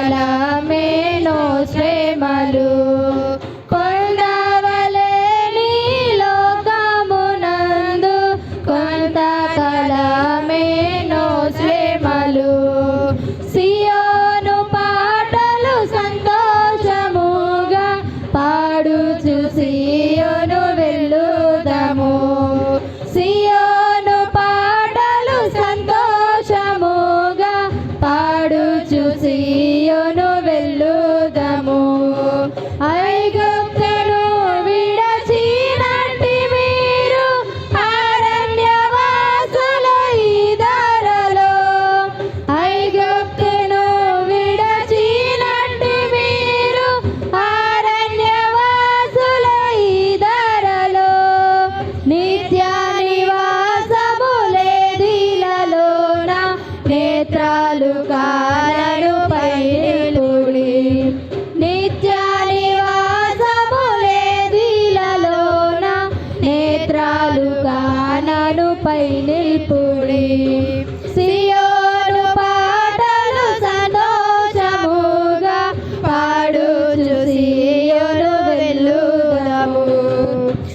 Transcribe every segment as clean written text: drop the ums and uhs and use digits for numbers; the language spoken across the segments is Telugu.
కొంతకాలమేనో శ్రమలు కొండవలే నీ లోకమునందు కొంతకాలమేనో శ్రమలు సియోను పాటలు సంతోషముగా పాడుచు సియోను వెళ్ళుదము సియోను పాటలు సంతోషముగా పాడుచు సియోను వెళ్ళుదము ఐగుప్తును విడచినట్టి మీరు అరణ్యవాసుల ఈ ధరలో ఐగుప్తును విడచినట్టి మీరు అరణ్యవాసుల ఈ ధరలో నిత్య నివాసములేదిలలోన నేత్రాలు కాలను పైనిలుడి నిత్య నివాసములేదిలలోన నేత్రాలు కానను పైనిల్పుడి సియోను పాటలు సంతోషముగా పాడుచు సియోను వెళ్ళుదము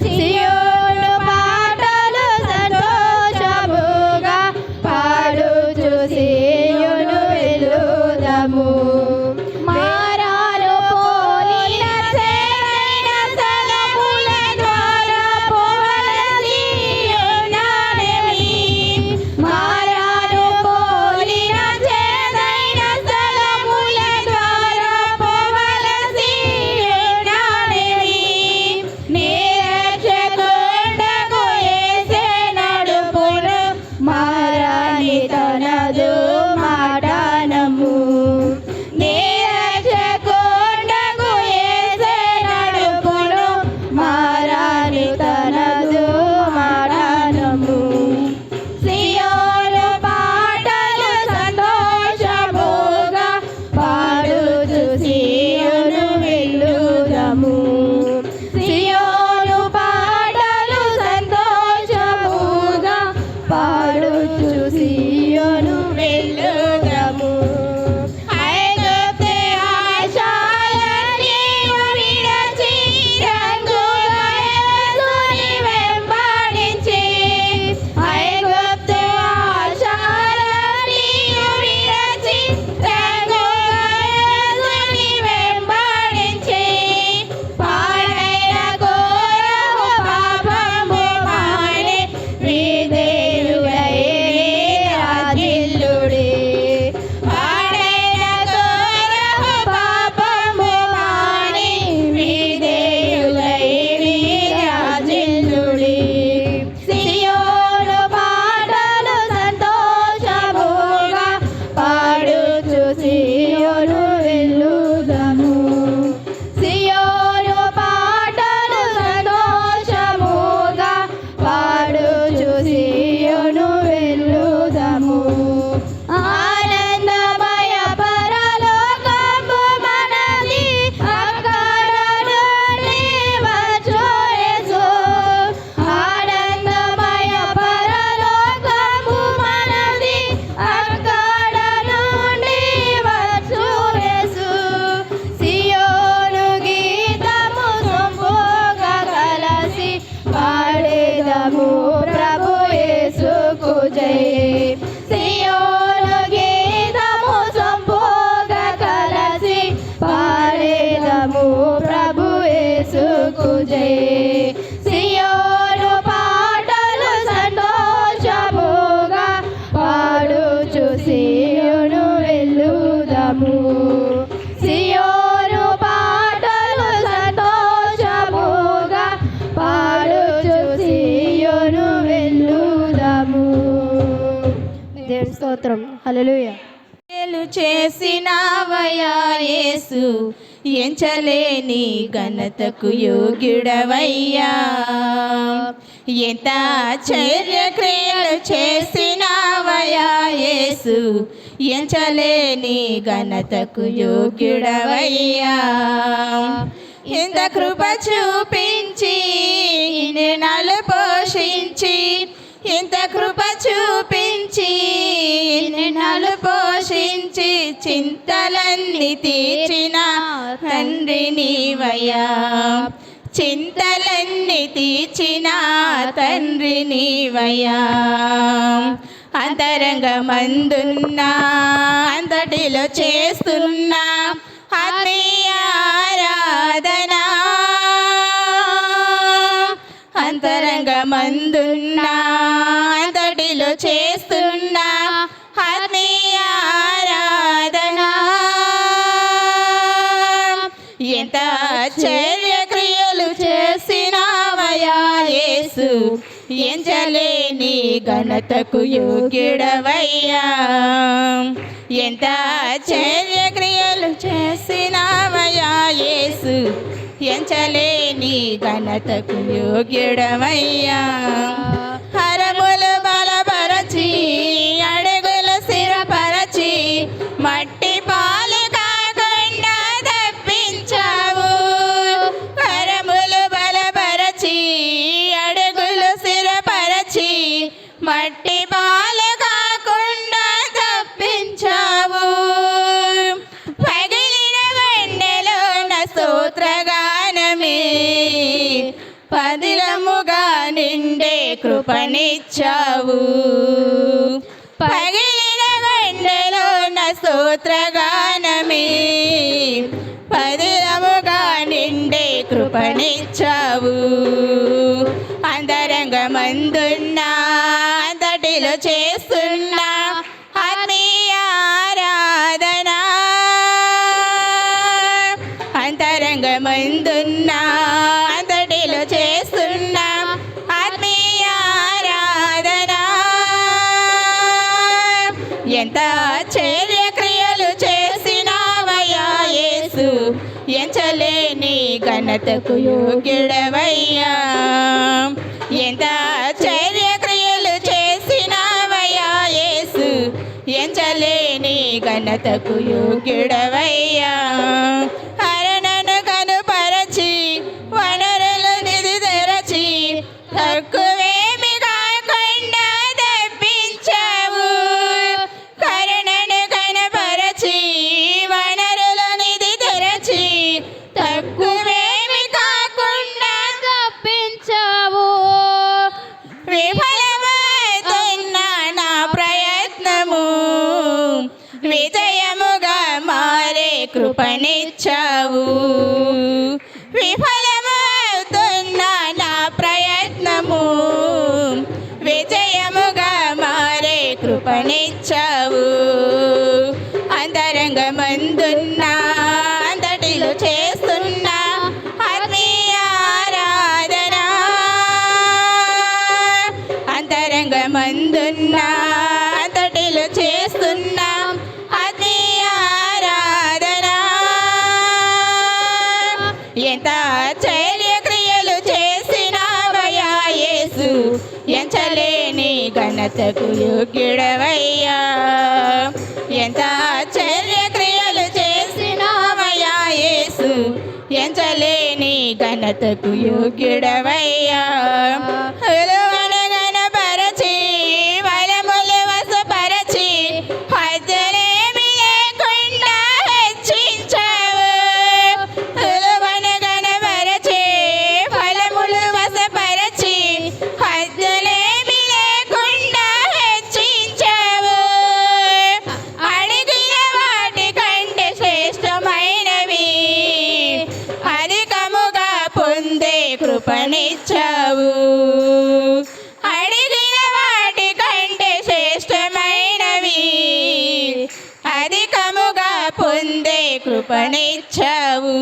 సియోను పాటలు సంతోషముగా పాడుచు సియోను వెళ్ళుదము మారాను పోలిన సేన సలముల ద్వారా పోవలసియున్నానని మారాను పోలిన చేదైన సలముల ద్వారా పోవలసియున్నానని నిరక్షకుండకు యేసే నడుపును మారాని తనదు మాటనము నిరక్షకుండకు యేసే నడుపును మారాని తనదు మాటనము సియోను పాటలు సంతోషముగా పాడుచు సియోను వెళ్ళుదము సియోను పాటలు సంతోషముగా పాడుచు సియోను వెళ్ళుదము ఐగుప్తు ఆశలన్నీ విడచి రంగుగా యేసుని వెంబడించి ఐగుప్తు ఆశలన్నీ విడచి రంగుగా యేసుని వెంబడించి పాడైన కోరహు పాపము మాని విధేయులై రాజిల్లుడి పాడైన కోరహు పాపము మాని విధేయులై రాజిల్లుడి సియోను పాటలు సంతోషముగా పాడుచు సియోను వెళ్ళుదము సియోను పాటలు సంతోషముగా పాడుచు సియోను వెళ్ళుదము ఆనందమయ పరలోకము మనది అక్కడ నుండి వచ్చు యేసు ఆనందమయ పరలోకము మనది అక్కడ నుండి వచ్చు యేసు సియోను గీతము సొంపుగా కలసి పాడేదము ప్రభు యేసుకు జై సియోను గీతము సొంపుగా కలసి పాడేదము ప్రభు యేసుకు జై సియోను పాటలు సంతోషముగా పాడుచు సియోను వెళ్ళుదము సియోను పాటలు సంతోషముగా పాడుచు సియోను వెళ్ళుదము దేవుని స్తోత్రం హల్లెలూయా మేలు చేసినావయ్యా యేసు ఎంచలేని ఘనతకు యోగ్యుడవయ్యా ఎంత ఆశ్చర్య క్రియలు చేసినావయ్యా యేసు ఎంచలేని ఘనతకు యోగ్యుడవయ్యా ఎంత కృప చూపించి నిన్ను పోషించి ఇంత కృప చూపించి నిన్నలు పోషించి చింతలన్నీ తీర్చిన తండ్రి నీవయ్యా, చింతలన్నీ తీర్చిన తండ్రి నీవయ్యా. అంతరంగమందున్నా అంతటిలో చేస్తున్నా ఆత్మీయ ఆరాధన, అంతరంగమందున్నా అంతటిలో చేస్తున్నా ఆత్మీయ ఆరాధన. ఎంత ఆశ్చర్యక్రియలు చేసినావయ్యా యేసు, ఎంచలేని ఘనతకు యోగ్యుడవయ్యా. ఎంత ఆశ్చర్యక్రియలు చేసినావయ్యా యేసు, ఎంచలేని ఘనతకు యోగ్యుడవయ్యా. హరములు బలపరచి అడుగులు స్థిరపరచి మట్టి పాలు కాకుండా తప్పించావు. హరములు బలపరచి అడుగులు స్థిరపరచి మట్టి పాలు కాకుండా తప్పించావు. పగిలిన వెన్నెలో నా స్తోత్రగానమే పదిలముగా నిండే కృపనిచ్చావు. పగిలిన వెన్నెలో నా స్తోత్రగానమే పదిలముగా నిండే కృపనిచ్చావు. అంతరంగమందున్నా అంతటిలో చేస్తున్నా ఆత్మీయ ఆరాధన, అంతరంగమందున్నా అంతటిలో చేస్తున్నా ఆత్మీయ ఆరాధన. ఎంత ఆశ్చర్యక్రియలు చేసినావయ్యా యేసు, ఎంచలేని ఘనతకు యోగ్యుడవయ్యా. ఎంత ఆశ్చర్యక్రియలు చేసినావయ్యా యేసు, ఎంచలేని ఘనతకు యోగ్యుడవయ్యా. హరణను కనుపరచి వనరులు నిధి తెరచి తక్కువేమి కాకుండా తప్పించావు. కరుణను కనుపరచి వనరులు నిధి తెరచి తక్కువేమి కాకుండా తప్పించావు. విఫలమవుతున్న నా ప్రయత్నము విజయముగా మారే కృపనిచ్చావు. విఫలమవుతున్న నా ప్రయత్నము విజయముగా మారే కృపనిచ్చావు. అంతరంగమందున్నా అంతటిలో చేస్తున్నా ఆత్మీయ ఆరాధన, అంతరంగమందున్నా అంతటిలో చేస్తున్నా ఆత్మీయ ఆరాధన. ఎంత ఆశ్చర్యక్రియలు చేసినావయ్యా యేసు, ఎంచలేని ఘనతకు యోగ్యుడవయ్యా. ఎంత ఆశ్చర్యక్రియలు చేసినావయ్యా యేసు, ఎంచలేని ఘనతకు యోగ్యుడవయ్యా. హృదయను ఘనపరచి వరములు వశపరచి హద్దులేమి లేకుండా హెచ్చించావు. హృదయను ఘనపరచి ఫలములు వశపరచి హద్దులేమి లేకుండా హెచ్చించావు. అడిగిన వాటి కంటే శ్రేష్టమైనవి అధికముగా పొందే కృపనిచ్చావు. అడిగిన వాటి కంటే శ్రేష్టమైనవి అధికముగా పొందే కృపనిచ్చావు.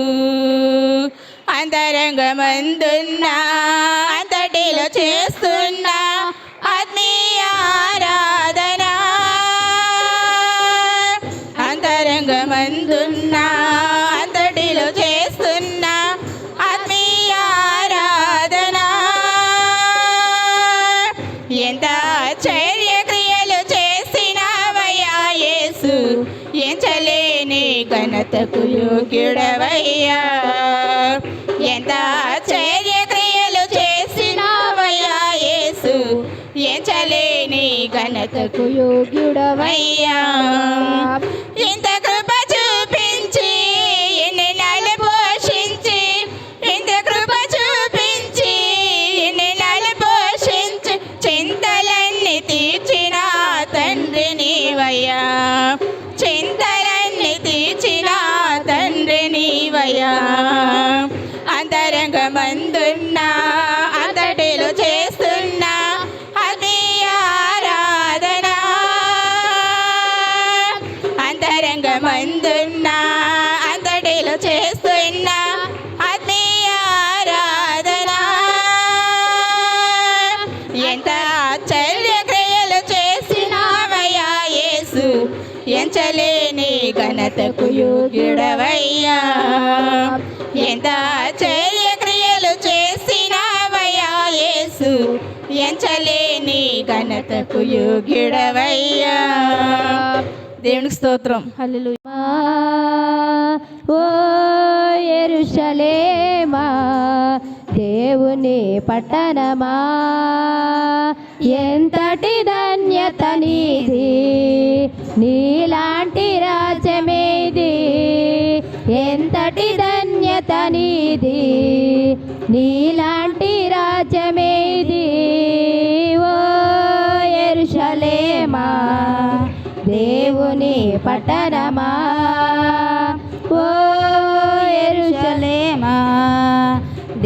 అంతరంగమందున్నా అంతటిలో చేస్తున్నా ఆత్మీయ ఆరాధన, అంతరంగమందున్నా అంతటిలో చేస్తున్నా ఆత్మీయ ఆరాధన. ఎంత ఆశ్చర్యక్రియలు చేసినావయ్యా యేసు, ఎంచలేని ఘనతకు యోగ్యుడవయ్యా. ఎంత ఆశ్చర్యక్రియలు చేసినావయ్యా యేసు, ఎంచలేని ఘనతకు యోగ్యుడవయ్యా. ఇంత కృప చూపించి ఎన్ని నెలలు పోషించి, ఇంత కృప చూపించి ఎన్ని నెలలు పోషించి, చింతలన్నీ తీర్చిన తండ్రి నీవయ్యా, చింతలన్నీ తీర్చిన తండ్రి నీవయ్యా. అంతరంగమందున్నా అంతటిలో చేస్తున్నా ఆత్మీయ ఆరాధన, అంతరంగమందున్నా అంతటిలో చేస్తున్నా ఆత్మీయ ఆరాధన. ఎంత ఆశ్చర్య క్రియలు చేసినావయ్యా యేసు, ఎంచలేని ఘనతకు యోగ్యుడవయ్యా. ఎంత ఆశ్చర్య క్రియలు చేసినావయ్యా యేసు, ఎంచలేని ఘనతకు యోగ్యుడవయ్యా. దేవునికి స్తోత్రం. హల్లెలూయా. ఓ యెరూషలేమా, దేవుని పట్టణమా, ఎంతటి ధన్యత నీది, నీలాంటి రాజ్యమేది. ఎంతటి ధన్యత నీది, నీలాంటి రాజ్యమేది. ఓ యెరూషలేమా, దేవుని పట్టణమా, ఓ యెరూషలేమా,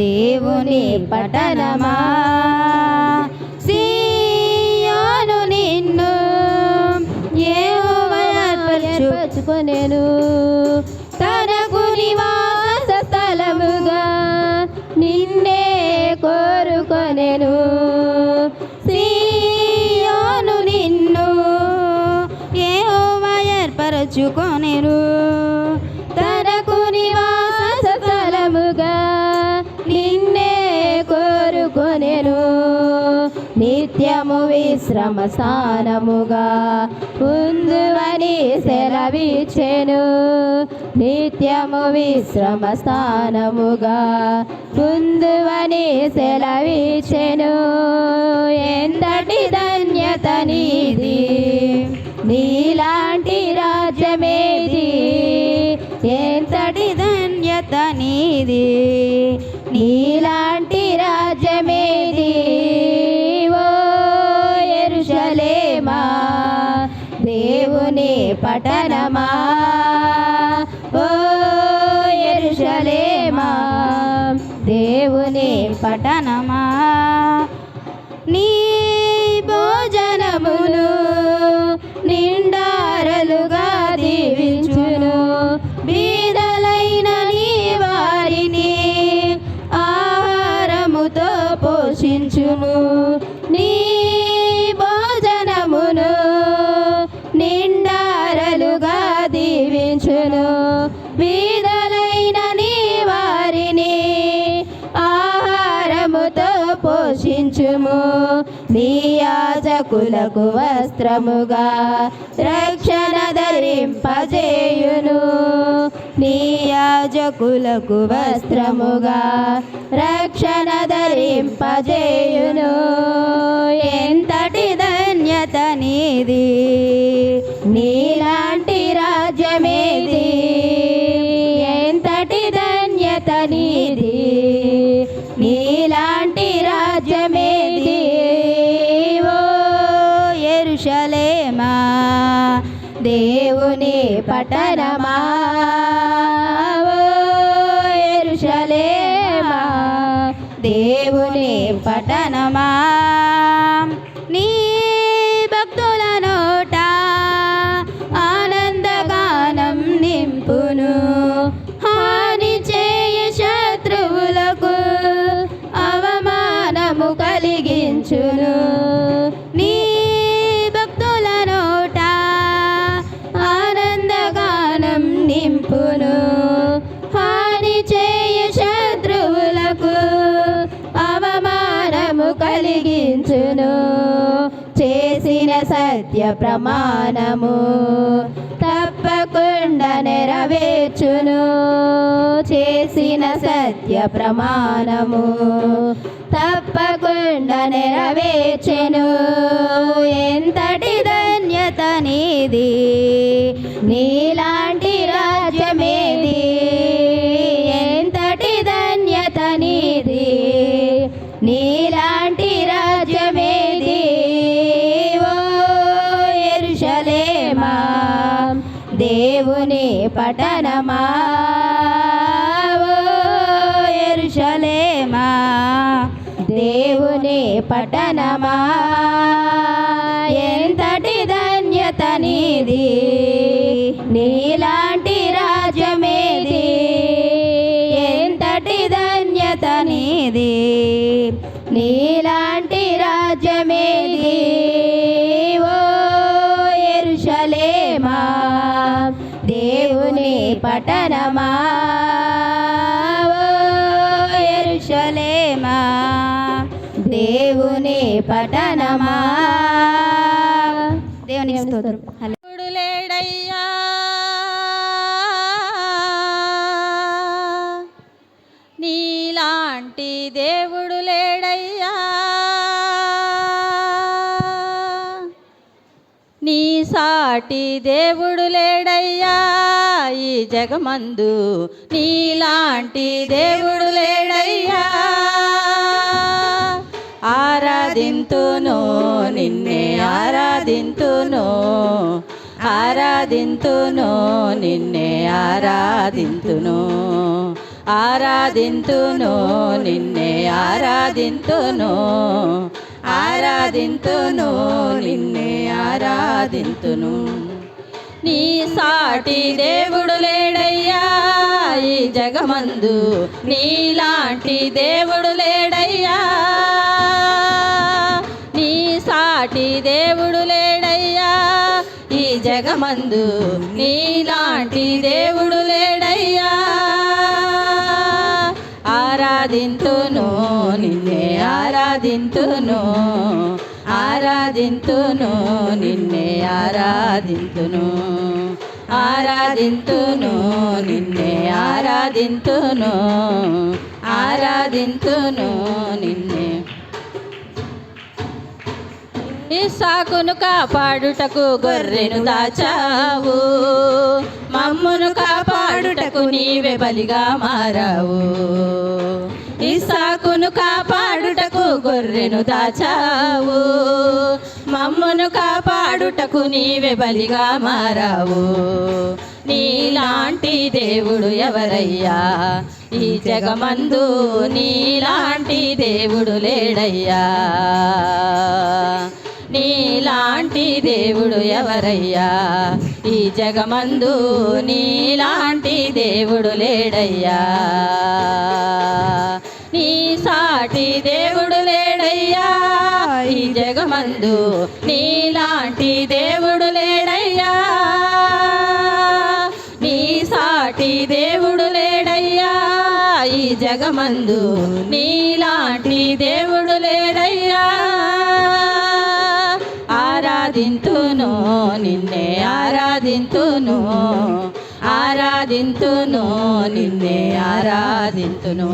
దేవుని పట్టణమా. సీయోను నిన్ను యెహోవా ఏర్పరచుకొనెను, తనకు నివాస స్థలముగా నిన్నే కోరుకొనెను. సీయోను నిన్ను యెహోవా ఏర్పరచుకొనెను, తనకు నివాస స్థలముగా నిన్నే కోరుకొనెను. నిత్యము విశ్రమ స్థానముగా ఉందువని సెలవిచ్చెను, నిత్యము విశ్రమ స్థానముగా ఉందువని సెలవిచ్చెను. ఎంతటి ధన్యత నీది, నీలాంటి రాజ్యమేది. ఎంతటి ధన్యత నీది, నీలాంటి రాజ్యమేది. ఓ యెరూషలేమా, దేవుని పట్టణమా, ఓ యెరూషలేమా, దేవుని పట్టణమా. నీ భోజనమును నిండారలుగా దీవించును, బీదలైన నీ వారిని ఆహారముతో పోషించును. నీ భోజనమును నిండారలుగా దీవించును, బీదలైన నీ వారిని ఆహారముతో పోషించుము. నీ యాజకులకు వస్త్రముగా రక్షణ ధరింపజేయును, నీ యాజకులకు వస్త్రముగా రక్షణ ధరింపజేయును. ఎంతటి ధన్యత నీది, నీలాంటి రాజ్యమేది. ఎంతటి ధన్యత నీది, నీలాంటి రాజ్యమేది. ఓ యెరూషలేమా, దేవుని పట్టణమా, ఓ యెరూషలేమా, దేవుని పట్టణమా. నీ భక్తుల నోట ఆనందగానం నింపును, హాని చేయ శత్రువులకు అవమానము కలిగించును. నీ భక్తుల నోట ఆనందగానం నింపును, హాని చేయ శత్రువులకు అవమానము కలిగించును. చేసిన సత్య ప్రమాణము తప్పకుండా నెరవేర్చును, చేసిన సత్య ప్రమాణము తప్పకుండా నెరవేర్చెను. ఎంతటి ధన్యత నీది, నీలాంటి రాజ్యమేది. ఎంతటి ధన్యత నీది, నీలాంటి రాజ్యమేది. ఓ యెరూషలేమా, దేవుని పట్టణమా, ఓ యెరూషలేమా, దేవుని పట్టణమా. ఎంతటి ధన్యత నీది, నీలాంటి రాజ్యమేది. ఎంతటి ధన్యత నీది, నీలాంటి రాజ్యమేది. ఓ యెరూషలేమా, దేవుని పట్టణమా, ఓ యెరూషలేమా, దేవుని పట్టణమా. దేవునికి స్తోత్రం. దేవుడు లేడయ్యా, నీలాంటి దేవుడు లేడయ్యా. నీ సాటి దేవుడు లేడయ్యా ఈ జగమందు, నీలాంటి దేవుడు లేడయ్యా. ఆరాధింతును నిన్నే ఆరాధింతును, ఆరాధింతును నిన్నే ఆరాధింతును, ఆరాధింతును నిన్నే ఆరాధింతును, ఆరాధింతును నిన్నే ఆరాధింతును. నీ సాటి దేవుడు లేడయ్యా ఈ జగమందు, నీలాంటి దేవుడు లేడయ్యా. నీ సాటి దేవుడు లేడయ్యా ఈ జగమందు, నీలాంటి దేవుడు లేడయ్యా. ఆరాధింతును నిన్నే ఆరాధింతును, ఆరాధింతును నిన్నే ఆరాధింతును, ఆరాధింతును నిన్నే ఆరాధింతును, ఆరాధింతును నిన్నే. ఇస్సాకును కాపాడుటకు గొర్రెను దాచావు, మమ్మును కాపాడుటకు నీవే బలిగా మారావు. ఇస్సాకును కాపాడుటకు గొర్రెను దాచావు, మమ్మును కాపాడుటకు నీవే బలిగా మారావు. నీలాంటి దేవుడు ఎవరయ్యా ఈ జగమందు, నీలాంటి దేవుడు లేడయ్యా. నీలాంటి దేవుడు ఎవరయ్యా ఈ జగమందు, నీలాంటి దేవుడు లేడయ్యా. నీ సాటి దేవుడు లేడయ్యా ఈ జగమందు, నీలాంటి దేవుడు లేడయ్యా. నీ సాటి దేవుడు లేడయ్యా ఈ జగమందు, నీలాంటి దేవుడు లేడయ్యా. ఆరాధింతును నిన్నే ఆరాధింతును, ఆరాధింతును నిన్నే ఆరాధింతును,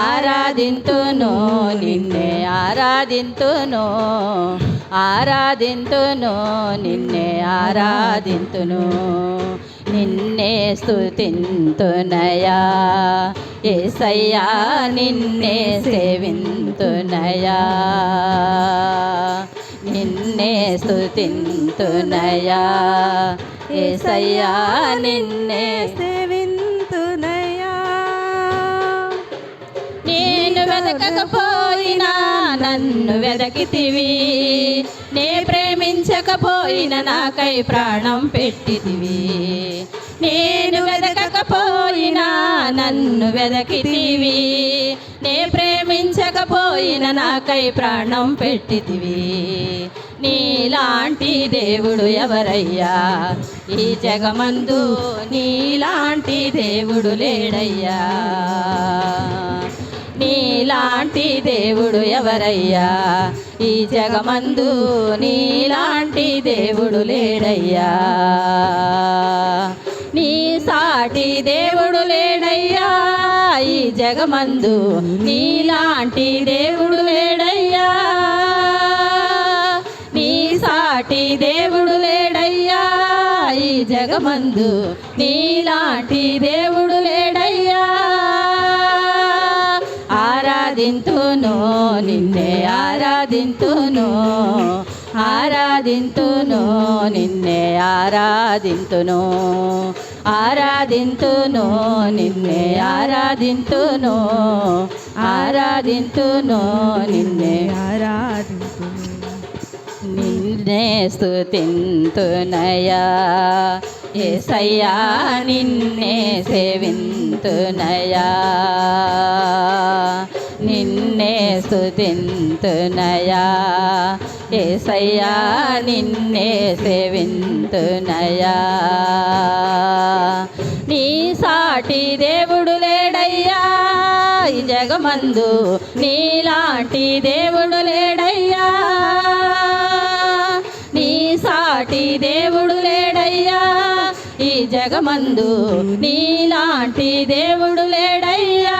ఆరాధింతును నిన్నే ఆరాధింతును, ఆరాధింతును నిన్నే ఆరాధింతును. నిన్నే స్తుతింతునయా యేసయ్యా, నిన్నే సేవింతునయా, నిన్నే స్తుతింతునయా యేసయ్యా, నిన్నే సేవింతునయా. నేను వెదకకపోయినా నన్ను వెదకితివి, నే ప్రేమించకపోయినా నాకై ప్రాణం పెట్టితివి. నేను వెదకకపోయినా నన్ను వెదకితివి, నే ప్రేమించకపోయినా నాకై ప్రాణం పెట్టితివి. నీలాంటి దేవుడు ఎవరయ్యా ఈ జగమందు, నీలాంటి దేవుడు లేడయ్యా. నీలాంటి దేవుడు ఎవరయ్యా ఈ జగమందు, నీలాంటి దేవుడు లేడయ్యా. నీ సాటి దేవుడు లేడయ్యా ఈ జగమందు నీలాంటి దేవుడు లేడయ్యా నీ సాటి దేవుడు లేడయ్యా ఈ జగమందు నీలాంటి దేవుడు లేడయ్యా ఆరాధింతును నిన్నే ఆరాధింతును ఆరాధింతును నిన్నే ఆరాధింతును ఆరాధింతును నిన్నే ఆరాధింతును ఆరాధింతును నిన్నే ఆరాధింతును నిన్నే స్తుతింతునయా యేసయ్యా నిన్నే సేవింతునయా నిన్నే స్తుతింతునయా యేసయ్యా నిన్నే సేవింతునయా నీ సాటి దేవుడు లేడయ్యా ఈ జగమందు నీలాంటి దేవుడు లేడయ్యా నీ సాటి దేవుడు లేడయ్యా ఈ జగమందు నీలాంటి దేవుడు లేడయ్యా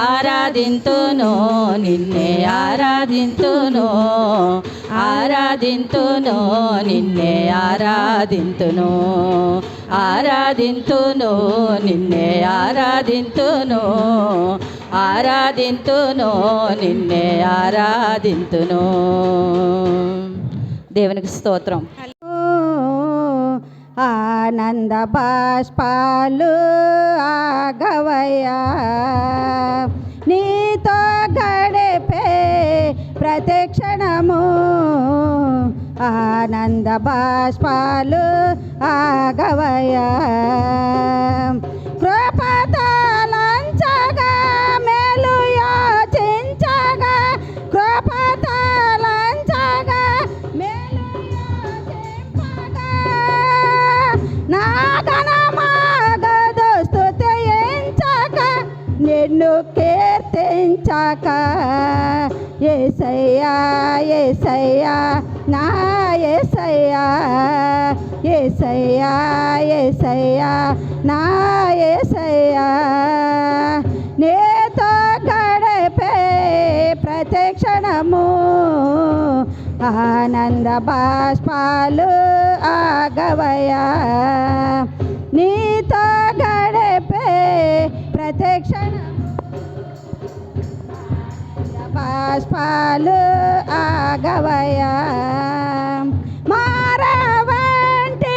ఆరాధింతును నిన్నే ఆరాధింతును ఆరాధింతును నిన్నే ఆరాధింతును ఆరాధింతును నిన్నే ఆరాధింతును ఆరాధింతును నిన్నే ఆరాధింతును దేవునికి స్తోత్రం ఆనంద బాష్పాలు ఆగవయ్యా నీతో గడిపే ప్రతిక్షణము ఆనంద బాష్పాలు ఆగవయ్యా కృపతలంచగా మేలు యోచించగా కృపతలంచగా మేలు యోచింపగా నా గణమాగదు స్తుతించక నిన్ను కీర్తించక యేసయ్యా యేసయ్యా నా యేసయ్యా యేసయ్యా యేసయ్యా నా యేసయ్యా నీతో గడిపే ప్రతిక్షణము ఆనంద బాష్పాలు ఆగవయ్యా నీతో గడిపే ప్రతిక్షణము బాష్పాలు ఆగవయ్యా మారవంటి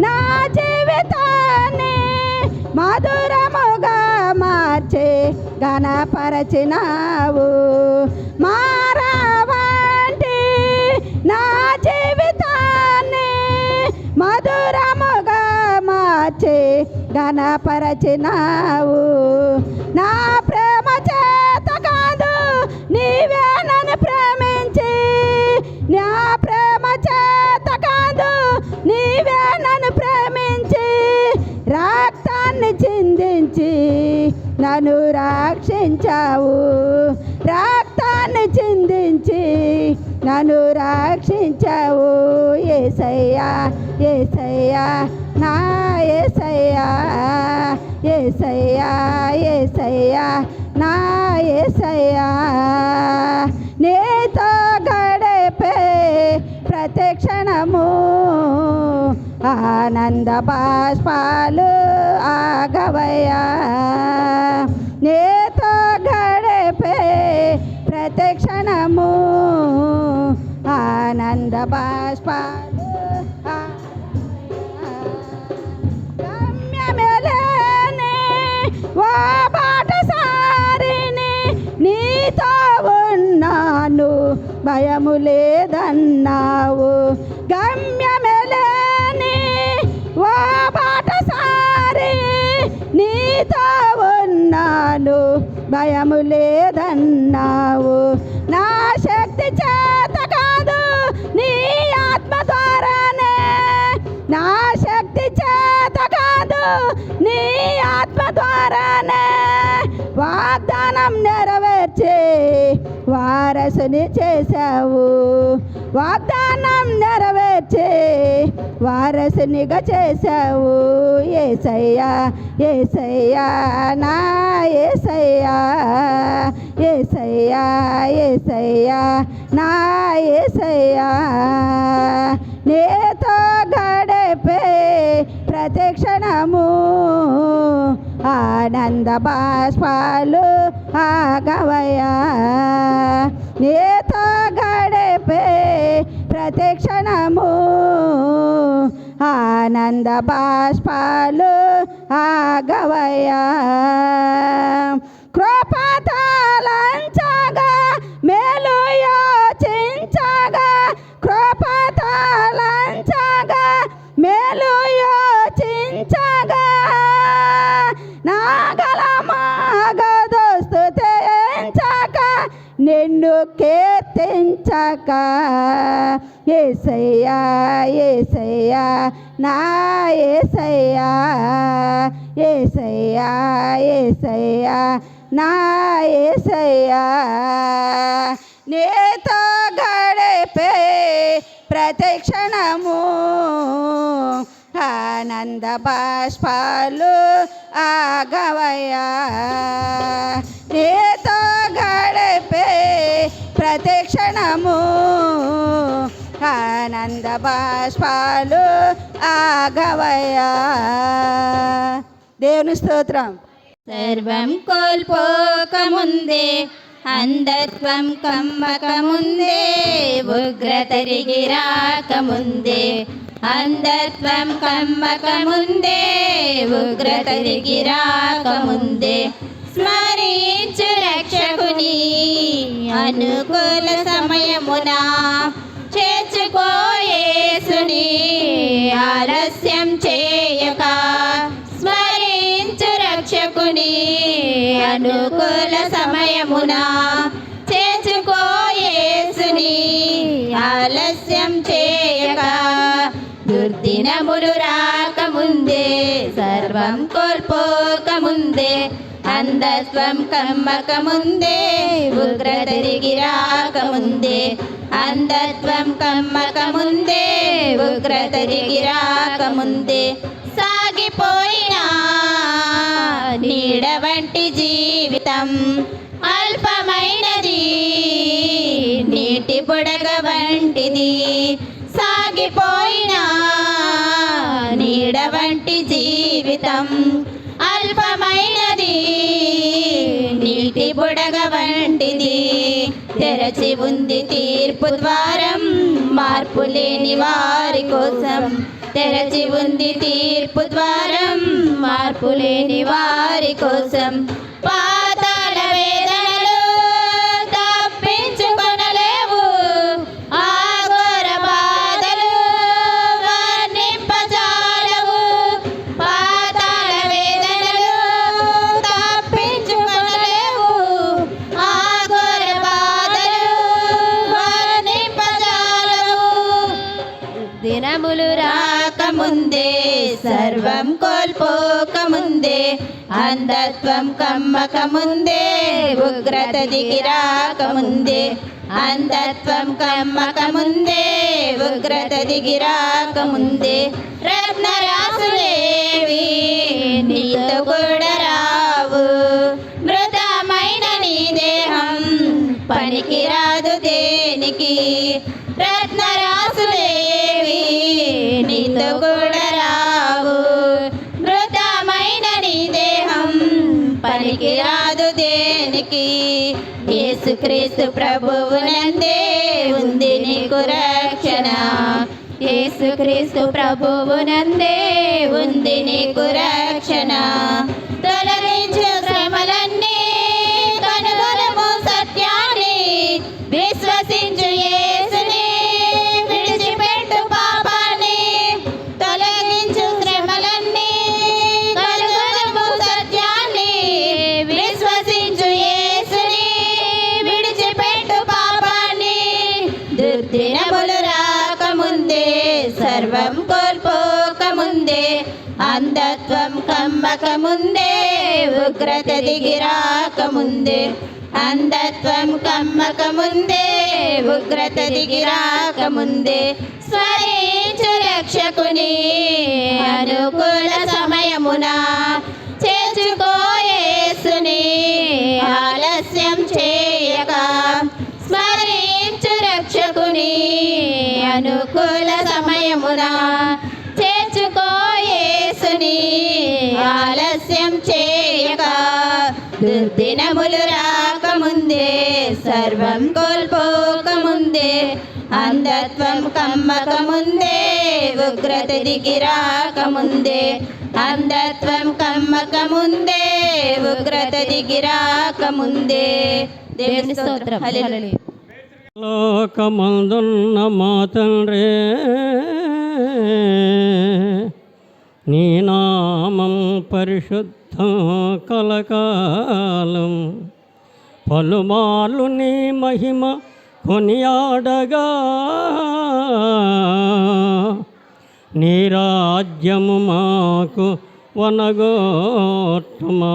నా జీవితాన్ని మధురముగా మార్చి ఘనపరచినావు మారవంటి నా జీవితాన్ని మధురముగా మార్చి ఘనపరచినావు నా ప్రేమ చేత కాదు నీవే నన్ను ప్రేమించి నా ప్రేమ చేత కాదు నీవే నన్ను ప్రేమించి రక్తాన్ని చిందించి నన్ను రక్షించావు రక్తాన్ని చిందించి నన్ను రక్షించావు యేసయ్యా యేసయ్యా నా యేసయ్యా యేసయ్యా యేసయ్యా నా యేసయ్యా నీతో గడిపే ప్రతిక్షణము ఆనంద బాష్పాలు ఆగవయ్యా నీతో గడిపే ప్రతిక్షణము ఆనంద బాష్పాలు గమ్యమేలేని ఓ బాటసారిని నీతో ఉన్నాను భయము లేదన్నావు గమ్యమేలేని ఓ బాటసారి నీతో ఉన్నాను భయము లేదన్నావు నా శక్తి చేత కాదు నీ ఆత్మ ద్వారానే నా శక్తి చేత కాదు నీ ఆత్మ ద్వారానే వాగ్దానం నెరవేర్చే వారసుని చేశావు. వాగ్దానం నెరవేర్చి వారసునిగా చేశావు. యేసయ్యా యేసయ్యా నా యేసయ్యా, యేసయ్యా యేసయ్యా నా యేసయ్యా. నీతో గడిపే ప్రతిక్షణము ఆనంద బాష్పాలు ఆగవయ్యా. నీతో గడిపే ప్రతిక్షణము ఆనంద బాష్పాలు ఆగవయ్యా. కృపతాలంచగా మేలు యోచించగా, కృపతాలంచగా మేలు యోచించగా, నాగలమాగదోస్తుతించక నిన్ను కీర్తించక. యేసయ్యా యేసయ్యా నా యేసయ్యా, యేసయ్యా యేసయ్యా నా యేసయ్యా. నీతో గడిపే ప్రతిక్షణము ఆనంద బాష్పాలు ఆగవయ్యా. నీతో గడిపే ప్రతిక్షణము ఆనంద బాష్పాలు ఆగవయ్యా. దేవుని స్తోత్రం. సర్వం కోల్పోకముందే అంధత్వం కమ్మకముందే, ఉగ్రతరిగి రాకముందే అంధత్వం కమ్మకముందే, ఉగ్రతరిగి రాకముందే, స్మరించు రక్షకుని అనుకూల సమయమున చేర్చుకో యేసుని ఆలస్యం చేయక. స్మరించు రక్షకుని అనుకూల సమయమున చేర్చుకో యేసుని ఆలస్యం చేయక. దుర్దినములు రాకముందే సర్వం కోల్పోకముందే, అంధత్వం కమ్మకముందే, ఉగ్రతరిగి రాకముందే, అంధత్వం కమ్మకముందే, ఉగ్రతరిగి రాకముందే, సాగిపోయినా నీడ వంటి జీవితం అల్పమైనది, నీటి బుడగ వంటిది. సాగిపోయినా నీడ వంటి జీవితం అల్పమైనది, నీటి బుడగ వంటిది. తెరచి ఉంది తీర్పు ద్వారం మార్పు లేని వారి కోసం. తెరచి ఉంది తీర్పు ద్వారం మార్పు లేని వారి కోసం. పాతాళ వేదనలు తప్పించుకొనలేవు, ఆఘోర బాధలు వర్ణింపజాలవు. పాతాళ వేదనలు తప్పించుకొనలేవు, ఆఘోర బాధలు వర్ణింపజాలవు. దినములు రాకముందే సర్వం కోల్పోకముందే, అంధత్వం కమ్మకముందే, ఉగ్రత దిగి రాకముందే, అంధత్వం కమ్మకముందే, ఉగ్రత దిగి రాకముందే, రత్నరాసులేవి నీతో కూడా రావు. మృతమైన నీ దేహం పనికిరాదు దేనికి. రత్నరాసులేవి నీతో కూడా రావు. మృతమైన నీ దేహం పనికిరాదు దేనికి. యేసుక్రీస్తు ప్రభువునందే ఉంది నీకు రక్షణ. యేసుక్రీస్తు ప్రభువునందే ఉంది నీకు రక్షణ. తొలగించు శ్రమలన్నీ కనుగొనము సత్యాన్ని. విశ్వసించు యేసుని విడిచిపెట్టు పాపాన్ని. తొలగించు శ్రమలన్నీ కనుగొనము సత్యాన్ని. విశ్వసించు యేసుని విడిచిపెట్టు పాపాన్ని. దుర్దినములు రాకముందే సర్వం కోల్పోకముందే, అంధత్వం కమ్మకముందే, ఉగ్రత దిగి రాకముందే, అంధత్వం కమ్మకముందే ఉగ్రత దిగిరాకముందే స్మరించు రక్షకుని అనుకూల సమయమున చేర్చుకో యేసుని ఆలస్యం చేయక స్మరించు రక్షకుని అనుకూల సమయమున చేర్చుకో యేసుని ఆలస్యం చేయక దుర్దినములు రాకముందే సర్వం కోల్పోకముందే అంధత్వం కమ్మకముందే ఉగ్రత దిగిరాకముందే అంధత్వం కమ్మకముందే ఉగ్రత దిగిరాకముందే దేవుని స్తోత్రం హల్లెలూయా. లోకమందున్న మా తండ్రి నీ నామం పరిశుద్ధం కలకాలం పలుమార్లు నీ మహిమ కొనియాడగా నీ రాజ్యము మాకు వనగోట్టుమా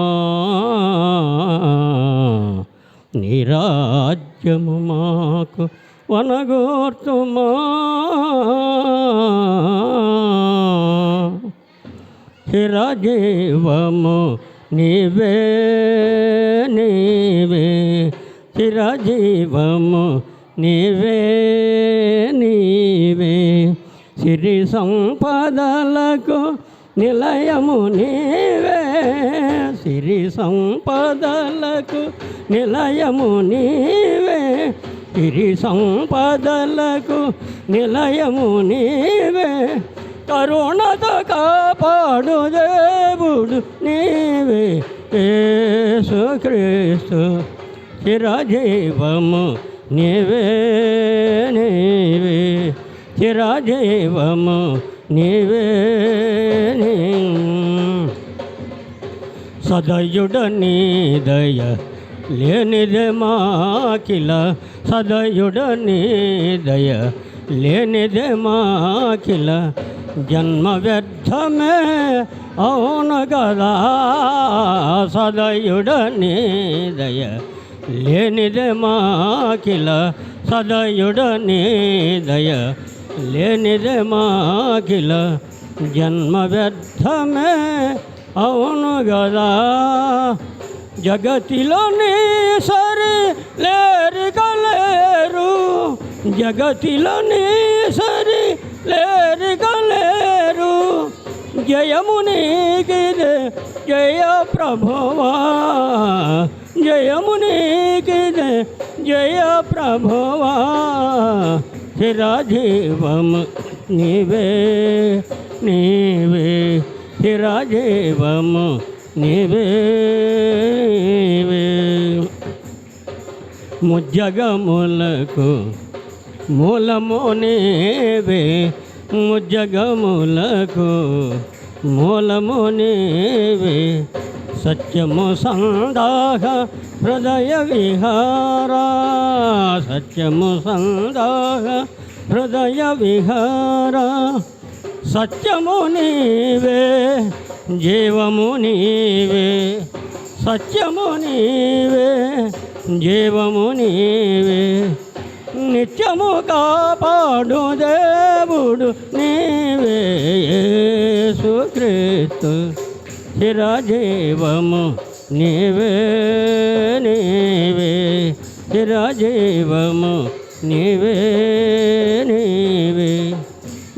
నీ రాజ్యము మాకు వనగోర్తుమా చిరజీవము నీవే నీవే చిరజీవము నీవే నీవే సిరి సంపదలకు నిలయము నీవే సిరి సంపదలకు నిలయము నీవే సిరి సంపదలకు నిలయము నీవే కరుణతో కాపాడు దేవుడు నీవే యేసుక్రీస్తు చిరజీవము నీవే నీవే చిరజీవము నీవే సదయుడ నీ దయ లేనిదే మాకిల సదయుడ నీ దయ లేనిదే మాకిల జన్మ వ్యర్థమే అవును గదా సదయుడ నీ దయ లేనిదే మాకిల సదయుడ నీ దయ లేనిదే మాకిల జన్మ వ్యర్థమే అవును గదా జగతిలో నీ సరి లేరుగలేరు జగతిలో నీ సరి లేరుగలేరు జయము నీకిదే జయ ప్రభువా జయము నీకిదే జయ ప్రభువా చిరజీవము నీవే నీవే చిరజీవము నీవే ముజ్జగములకు మూలము నీవే ముజ్జగములకు మూలము నీవే సత్యము సందాహ హృదయ విహారా సత్యము సందాహ హృదయ విహారా సత్యము నీవే జీవము నీవే సత్యము నీవే జీవము నీవే నిత్యము కాపాడు దేవుడు నీవే యేసుక్రీస్తు చిరజీవము నీవే నీవే చిరజీవము నీవే నీవే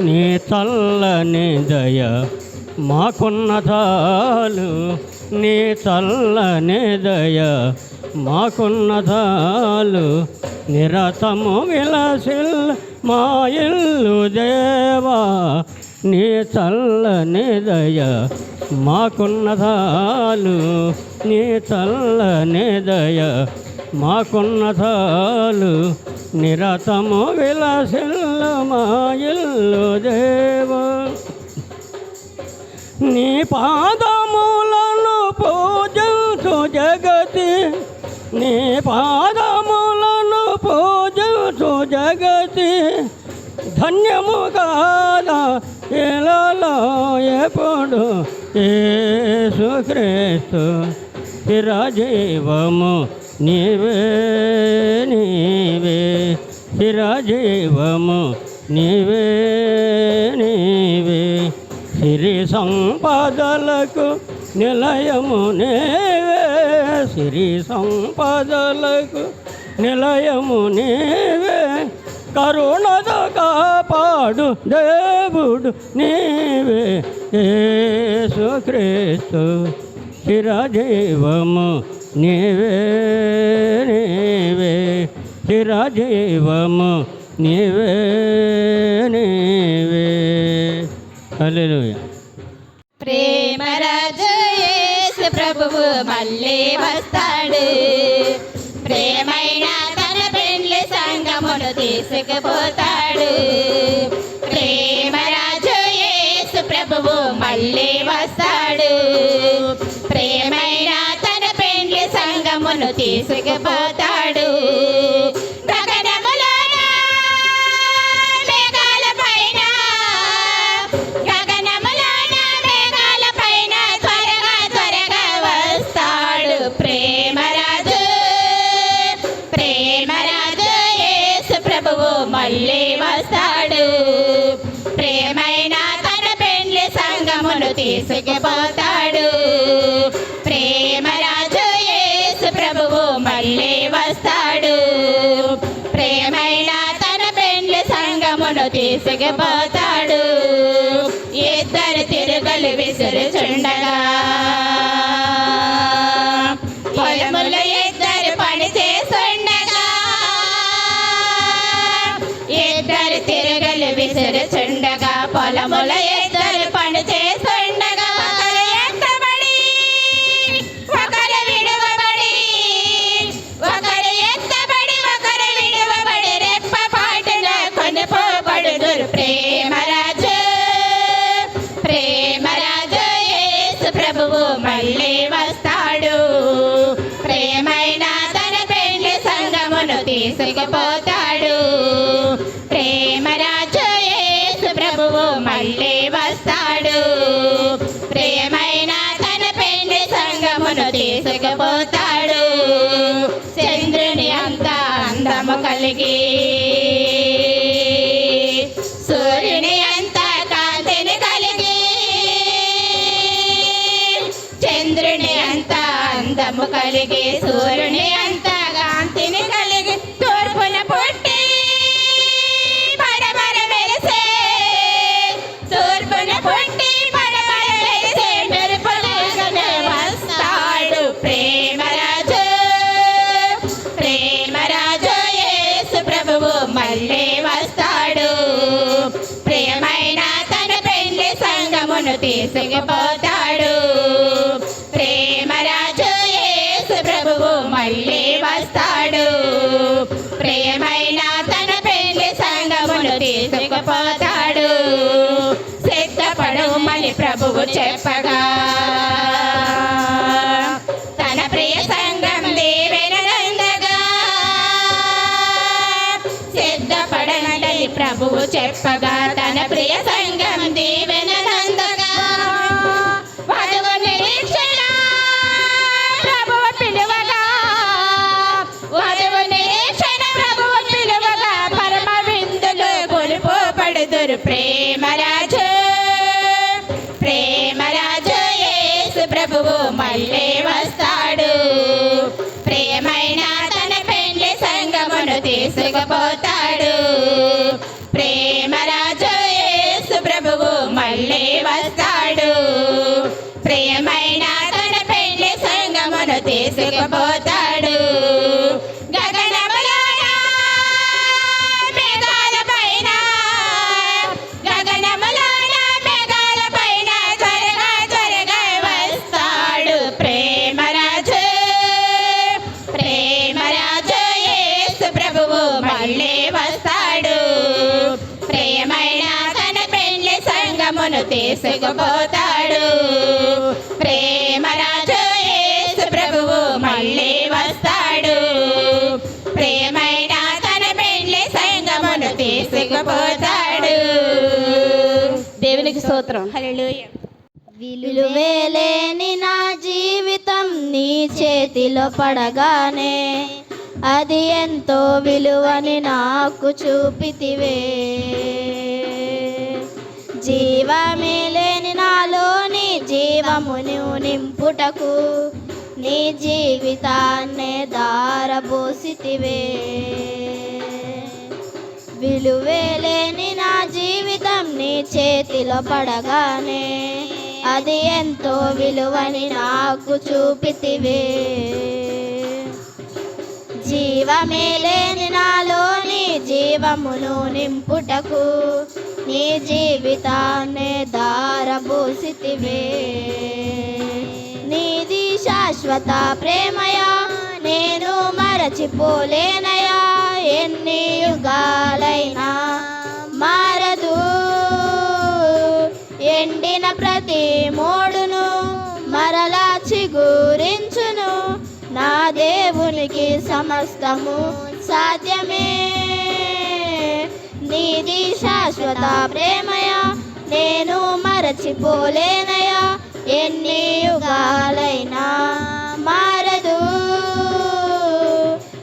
నీ చల్లని దయ మాకున్నతాలు నీ చల్లని దయ మాకున్నతాలు నిరతము విలసిల్ మా ఇల్లు దేవా నీ చల్లని దయ మాకున్నతాలు నీ చల్లని దయ మాకున్నతాలు నిరతము విలసిల్ మా ఇల్లు దేవా నీ పాదములను పూజించు జగతి నీ పాదములను పూజించు జగతి ధన్యము కాదా ఇలలో ఎప్పుడు యేసుక్రీస్తు చిరజీవము నీవే నీవే చిరజీవము నీవే నీవే సిరి సంపదలకు నిలయము నీవే సిరి సంపదలకు నిలయము నీవే కరుణతో కాపాడు దేవుడు నీవే యేసుక్రీస్తు చిరజీవము నీవే నీవే చిరజీవము నీవే నీవే హల్లెలూయా. ప్రేమరాజు యేసు ప్రభువు మళ్ళీ వస్తాడు ప్రేమైన తన పెండ్లి సంగమును తీసుకుపోతాడు ప్రేమరాజు యేసు ప్రభువు మళ్ళీ వస్తాడు ప్రేమైన తన పెండ్లి సంగమును తీసుకుపోతాడు గగనములోన మేఘాలపైన గగనములోన మేఘాలపైన త్వరగా త్వరగా వస్తాడు ప్రేమరాజు ప్రేమరాజు యేసు ప్రభువు మళ్ళీ వస్తాడు ప్రేమైన తన పెండ్లి సంగమును తీసుకుపోతాడు ప్రేమరాజు యేసు ప్రభువు మళ్ళీ వస్తాడు ప్రేమైన తన పెండ్లి సంగమును తీసుకుపోతాడు ఇద్దరు తిరుగులు విసురుచుండగా పొలములు ఇద్దరు పని చేస్తుండగా ఇద్దరు తిరుగులు విసురుచుండగా పొలములు ఇద్దరు పని చేస్తుండగా ఒకరు విడువబడి ఒకరు ఎత్తబడి ఒకరు విడువబడి రెప్పపాటున కొనుపోబడుదురు ప్రేమరాజు ప్రేమరాజు యేసు ప్రభువు మళ్ళీ వస్తాడు ప్రేమైన తన పెండ్లి సంగమును తీసుకుపోతాడు ప్రేమరాజు యేసు ప్రభువు మళ్ళీ వస్తాడు ప్రేమైన తన పెండ్లి సంగమును తీసుకుపోతాడు చంద్రుని అంత అందము కలిగి సూర్యుని అంత కాంతిని కలిగి చంద్రుని అంత అందము కలిగి సూర్యుని అంత కాంతిని కలిగి తూర్పున పుట్టి పడమర వెలిసే తూర్పున పుట్టి పడమర వెలిసే మెరుపులాగానే వస్తాడు ప్రేమరాజు ప్రేమరాజు యేసు ప్రభువు మళ్ళీ వస్తాడు ప్రియమైన తన పెండ్లి సంగమును తీసుకుపోతాడు ప్రేమరాజు యేసు ప్రభువు మళ్ళీ వస్తాడు ప్రియమైన తన పెండ్లి సంగమును తీసుకుపోతాడు సిద్ధపడమని ప్రభువు చెప్పగా తన ప్రియ సంగం దీవెనలందగా సిద్ధపడమని ప్రభువు చెప్పగా తన ప్రియ సంగం దీవెనలందగా వధువు నిరీక్షణ ప్రభువు పిలువగా వధువు నిరీక్షణ ప్రభువు పిలువగా పరమ విందులు కొనుపోబడుదురు ప్రేమరాజు ప్రేమరాజు యేసు ప్రభువు మళ్ళీ వస్తాడు ప్రేమైన తన పెండ్లి సంగమును తీసుకుపోతాడు ప్రేమరాజు యేసు ప్రభువు మళ్ళీ వస్తాడు ప్రియమైన తన పెండ్లి సంగమును తీసుకుపోతాడు గగనములోన మేఘాలపైన గగనములోన మేఘాలపైన త్వరగా త్వరగా వస్తాడు ప్రేమరాజు ప్రేమరాజు యేసు ప్రభువు మళ్ళీ వస్తాడు ప్రియమైన తన పెండ్లి సంగమును తీసుకుపోతాడు ప్రేమరాజు యేసు ప్రభువు మళ్ళీ వస్తాడు ప్రియమైన తన పెండ్లి సంగమును తీసుకుపోతాడు దేవునికి స్తోత్రం. హల్లెలూయా. విలువేలేని నా జీవితం నీ చేతిలో పడగానే అది ఎంతో విలువని నాకు చూపితివే. జీవమే లేని నాలోని జీవమును నింపుటకు నీ జీవితాన్నే దారబోసితివే. విలువేలేని నా జీవితం నీ చేతిలో పడగానే అది ఎంతో విలువని నాకు చూపితివే. జీవమే లేని నాలోని జీవమును నింపుటకు నీ జీవితాన్నే దారబోసితివే. నీది శాశ్వత ప్రేమయా నేను మరచిపోలేనయా. ఎన్ని యుగాలైనా మారదు. ఎండిన ప్రతి మోడును మరలా చిగురించును. నా దేవునికి సమస్తము సాధ్యమే. నీది శాశ్వత ప్రేమయా నేను మరచిపోలేనయా. ఎన్ని యుగాలైనా మారదు.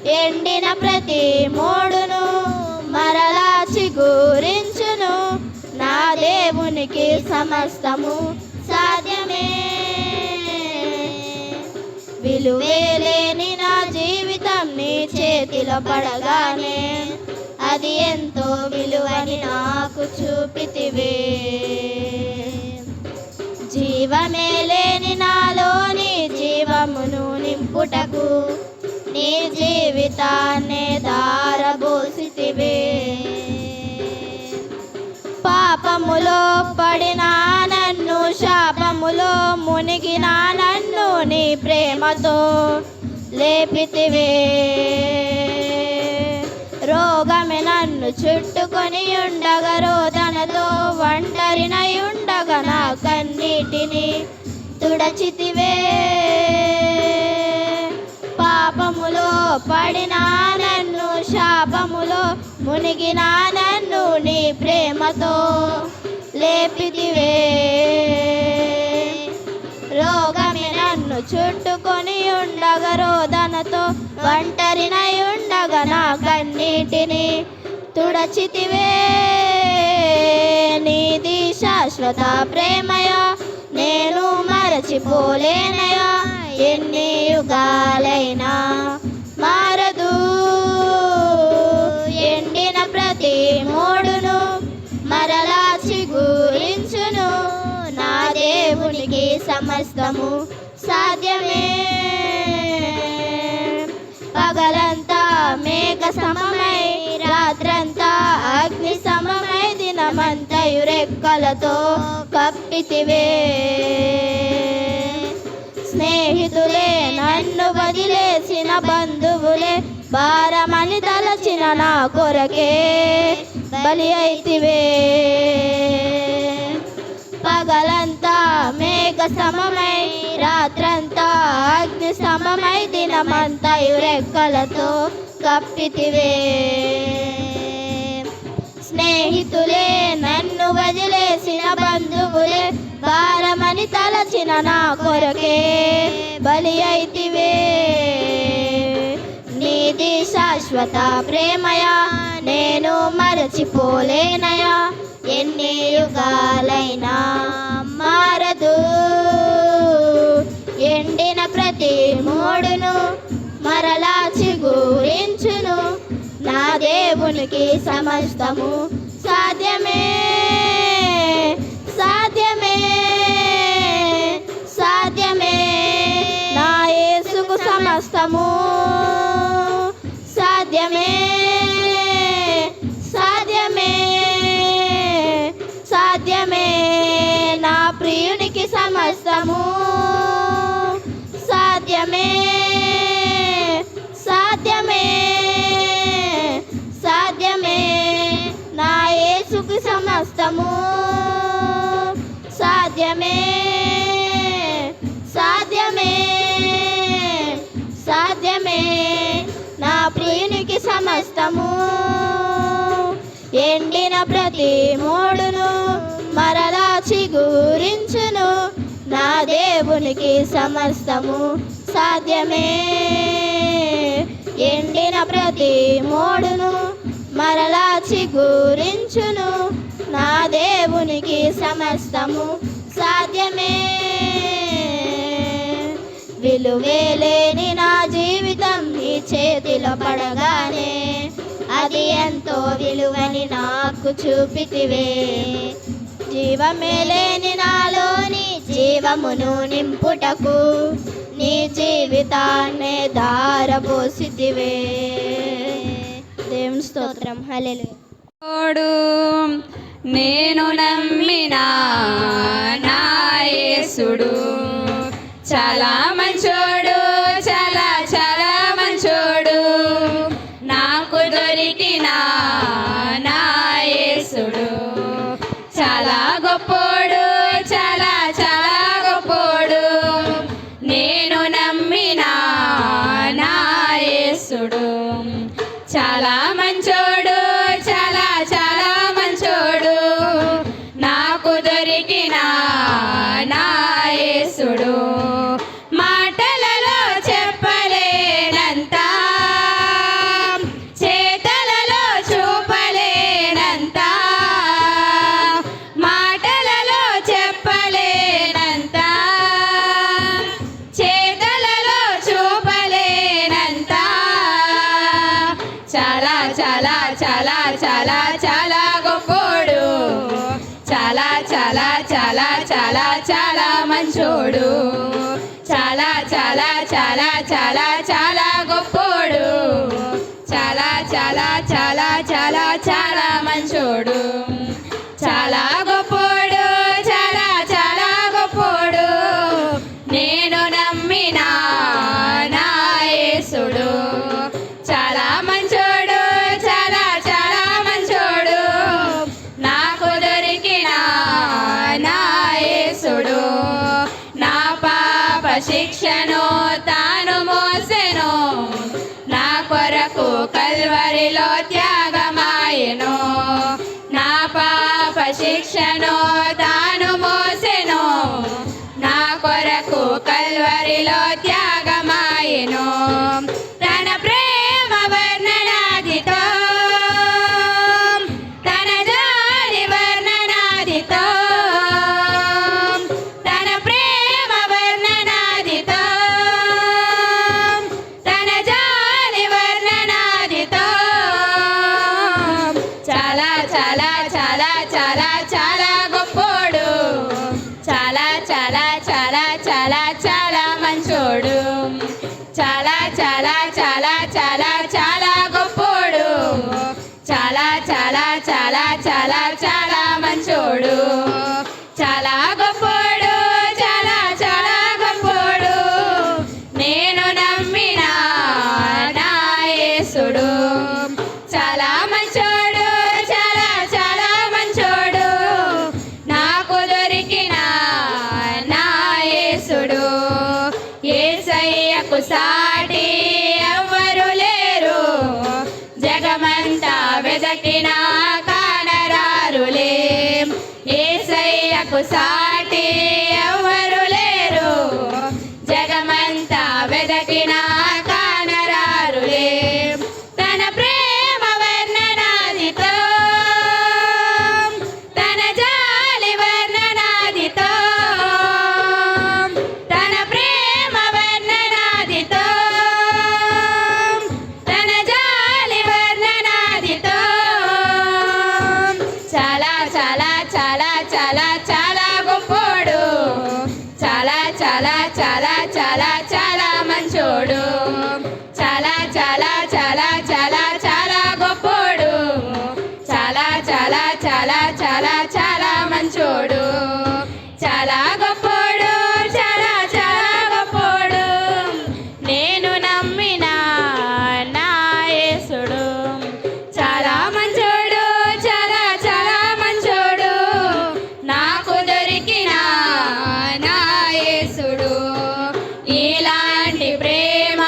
ఎండిన ప్రతి మోడును మరలా చిగురించును. నా దేవునికి సమస్తము సాధ్యమే. విలువేలేని నా జీవితం నీ చేతిలో పడగానే అది ఎంతో విలువని నాకు చూపితివే. జీవమే లేని నాలోని జీవమును నింపుటకు నీ జీవితాన్నే దారబోసితివే. పాపములో పడిన నన్ను శాపములో మునిగిన నన్ను నీ ప్రేమతో లేపితివే. రోగమే నన్ను చుట్టుకొని ఉండగా రోదనతో ఒంటరినై ఉండగా నా కన్నీటిని తుడచితివే. పాపములో పడిన నన్ను శాపములో మునిగిన నన్ను నీ ప్రేమతో లేపితివే. రోగమే నన్ను చుట్టుకొని ఉండగా రోదనతో ఒంటరినై ఉండగా నా కన్నీటిని తుడచితివే. నీది శాశ్వత ప్రేమయా నేను మరచిపోలేనయా. ఎన్ని యుగాలైనా మారదు. ఎండిన ప్రతి మోడును మరలా చిగురించును. నా దేవునికి సమస్తము సాధ్యమే. పగలంతా మేఘ సమమై రాత్రంతా అగ్ని సమమై దినమంతయు రెక్కలతో కప్పితివే. స్నేహితులే నన్ను వదిలేసిన బంధువులే భారమని తలచిన నా కొరకే బలి అయితివే. పగలంతా మేఘ సమమై రాత్రంతా అగ్ని సమమై దినమంతయు రెక్కలతో కప్పితివే. స్నేహితులే నన్ను వదిలేసిన బంధువులే భారమని తలచిన నా కొరకే బలి అయితివే. నీది శాశ్వత ప్రేమయా నేను మరచిపోలేనయా. ఎన్ని యుగాలైనా మారదు. ఎండిన ప్రతి మోడును మరలా చిగురించును. నా దేవునికి సమస్తము సాధ్యమే. సాధ్యమే సాధ్యమే నా యేసుకు సమస్తము సాధ్యమే. సాధ్యమే సాధ్యమే నా ప్రియునికి సమస్తము సాధ్యమే. సాధ్యమే సాధ్యమే నా యేసుకు సమస్తము సాధ్యమే. సాధ్యమే సాధ్యమే నా ప్రియునికి సమస్తము. ఎండిన ప్రతి మోడును మరలా చిగురించును. నా దేవునికి సమస్తము సాధ్యమే. ఎండిన ప్రతి మోడును మరలా చిగురించును, నా దేవునికి సమస్తము సాధ్యమే. విలువేలేని నా జీవితం నీ చేతిలో పడగానే అది ఎంతో విలువని నాకు చూపితివే. జీవమే లేని నాలోని జీవమును నింపుటకు నీ జీవితాన్నే ధారపోసితివే. దేవుని స్తోత్రం. హల్లెలూయా. నేను నమ్మిన నా యేసుడు చాలా మంచోడు, చాలా చాలా మంచోడు. నాకు దొరికిన నా యేసుడు చాలా గొప్పోడు, చాలా చాలా గొప్పోడు. నేను నమ్మిన నా యేసుడు చాలా మంచోడు, చాలా చాలా మంచోడు. నాకు దొరికిన నా యేసుడు మాటలలో చెప్పలేనంత, చేతలలో చూపలేనంత, మాటలలో చెప్పలేనంత, చేతలలో చూపలేనంత. చాలా చాలా చాలా చాలా చాలా గొప్పోడు, చాలా చాలా చాలా చాలా చాలా మంచోడు. చాలా చాలా చాలా చాలా చాలా గొప్పోడు, చాలా చాలా చాలా చాలా చాలా మంచోడు. చాలా గొప్పోడు, చాలా చాలా గొప్పోడు. నేను నమ్మిన నా యేసుడు చాలా మంచోడు, చాలా చాలా మంచోడు. నాకు దొరికిన నా యేసుడు నా పాప శిక్షను తాను మోసెను, నా కొరకు కల్వరిలో త్యాగమాయెను. నా పాప శిక్షను తాను మోసెను, నా కొరకు కల్వరిలో త్యాగమాయెను. తన ప్రేమ వర్ణనాదితో, తన జాలి వర్ణనాదితో, తన ప్రేమ వర్ణనాదితో, తన జాలి వర్ణనాదితో. చాలా చాలా చాలా చాలా చాలా గొప్పోడు, చాలా చాలా చాలా చాలా చాలా మంచోడు. చాలా చాలా చాలా చాలా చాలా గొప్పోడు, చాలా చాలా చాలా చాలా చాలా మంచోడు. చాలా గొప్పోడు, చాలా చాలా గొప్పోడు. నేను నమ్మిన నా యేసుడు చాలా మంచోడు, చాలా చాలా మంచోడు. నాకు దొరికిన నా యేసుడు యేసయ్యకు సాటి ఎవ్వరు లేరు, జగమంతా వెదకినా కానరారులే. యేసయ్యకు సాటి ఎవ్వరు లేరు, జగమంతా వెదకినా కానరారులే. తన ప్రేమ వర్ణనాదితో, తన జాలి వర్ణనాదితో, తన ప్రేమ వర్ణనాదితో, తన జాలి వర్ణనాదితో. చాలా చాలా చాలా చాలా చాలా గొప్పోడు, చాలా చాలా చాలా చాలా చాలా మంచోడు. చాలా చాలా చాలా చాలా చాలా గొప్పోడు, చాలా చాలా చాలా చాలా చాలా మంచోడు. చాలా గొప్పోడు, చాలా చాలా గొప్పోడు. నేను నమ్మిన నా యేసుడు చాలా మంచోడు, చాలా చాలా మంచోడు. నాకు దొరికిన నా యేసుడు ఇలాంటి ప్రేమ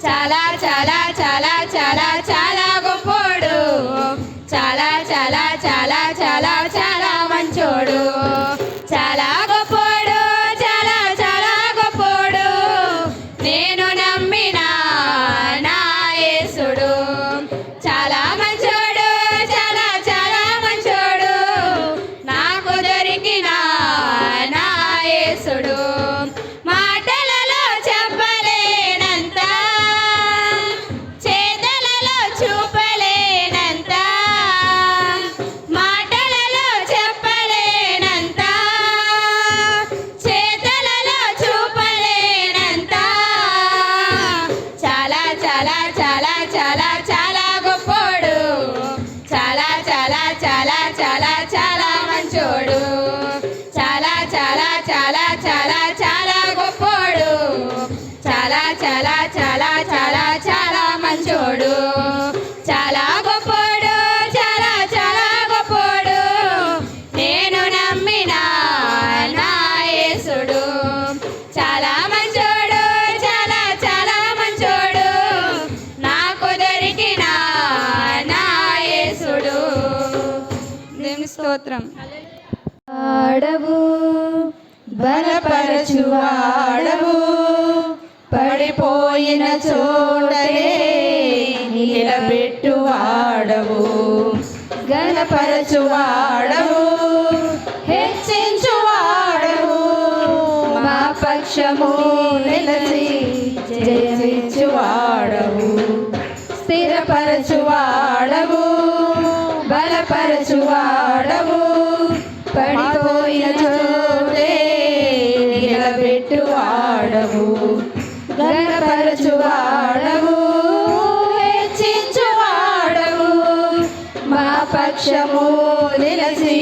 చాలా చాలా చాలా చాలా చాలా గొప్పోడు చాలా చాలా చాలా చాలా చాలా మంచోడు చాలా గొప్పోడు చాలా చాలా గొప్పోడు నేను నమ్మిన నా యేసుడు చాలా మంచోడు చాలా చాలా మంచోడు నాకు దొరికిన నా యేసుడు మాటలలో చెప్పలేనంత చేతలలో చూపలేనంత మాటలలో చెప్పలేనంత చేతలలో చూపలేనంత చాలా చాలా చాలా చాలా చాలా గొప్పోడు చాలా చాలా చాలా చాలా చాలా మంచోడు చాలా చాలా చాలా చాలా చాలా గొప్పోడు చాలా చాలా చాలా చాలా చాలా మంచోడు చాలా గొప్పోడు చాలా చాలా గొప్పోడు నేను నమ్మిన నా యేసుడు చాలా మంచోడు చాలా చాలా మంచోడు నాకు దొరికిన నా యేసుడు దేవుని స్తోత్రం ఆడవు బలపరచువాడవు పడిపోయిన చోటనే నిలబెట్టువాడవు గణపరచువాడవు హెచ్చించువాడవు మా పక్షము నిలచి జయమిచ్చువాడవు స్థిరపరచువాడవు బలపరచువాడవు పడిపోయిన చోటే నిలబెట్టువాడవు గణపరచువాడవు హెచ్చించువాడవు మా పక్షము నిలచి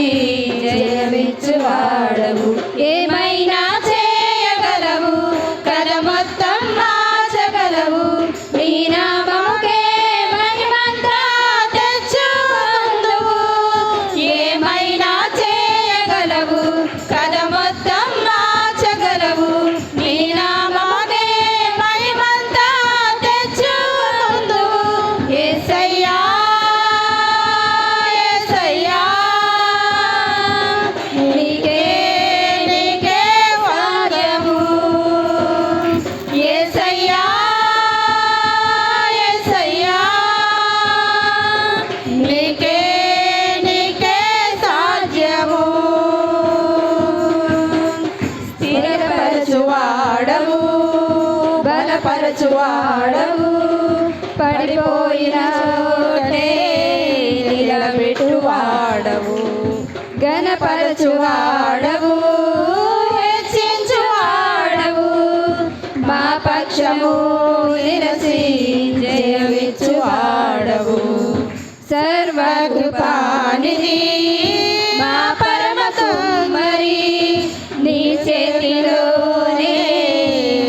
జయమిచ్చువాడవు ఏమైనా చేయగలవు కథ మొత్తం మార్చగలవు నీ నామముకే మహిమంతా తెచ్చుకుందువు ఏమైనా చేయగలవు కథ మొత్తం మార్చగలవు నీ నామముకే మహిమంతా తెచ్చుకుందువు యేసయ్యా యేసయ్యా నీకే నీకే వాద్యము యేసయ్యా యేసయ్యా నీకే నీకే సాధ్యము స్థిరపరచువాడవు బలపరచువాడవు పడిపోయిన చోటే నిలబెట్టువాడవు గణపరచువాడవు హెచ్చించువాడవు మా పక్షము నిలచి జయమిచ్చువాడవు సర్వకృపానిధి మా పరమ కుమ్మరి నీ చేతిలోనే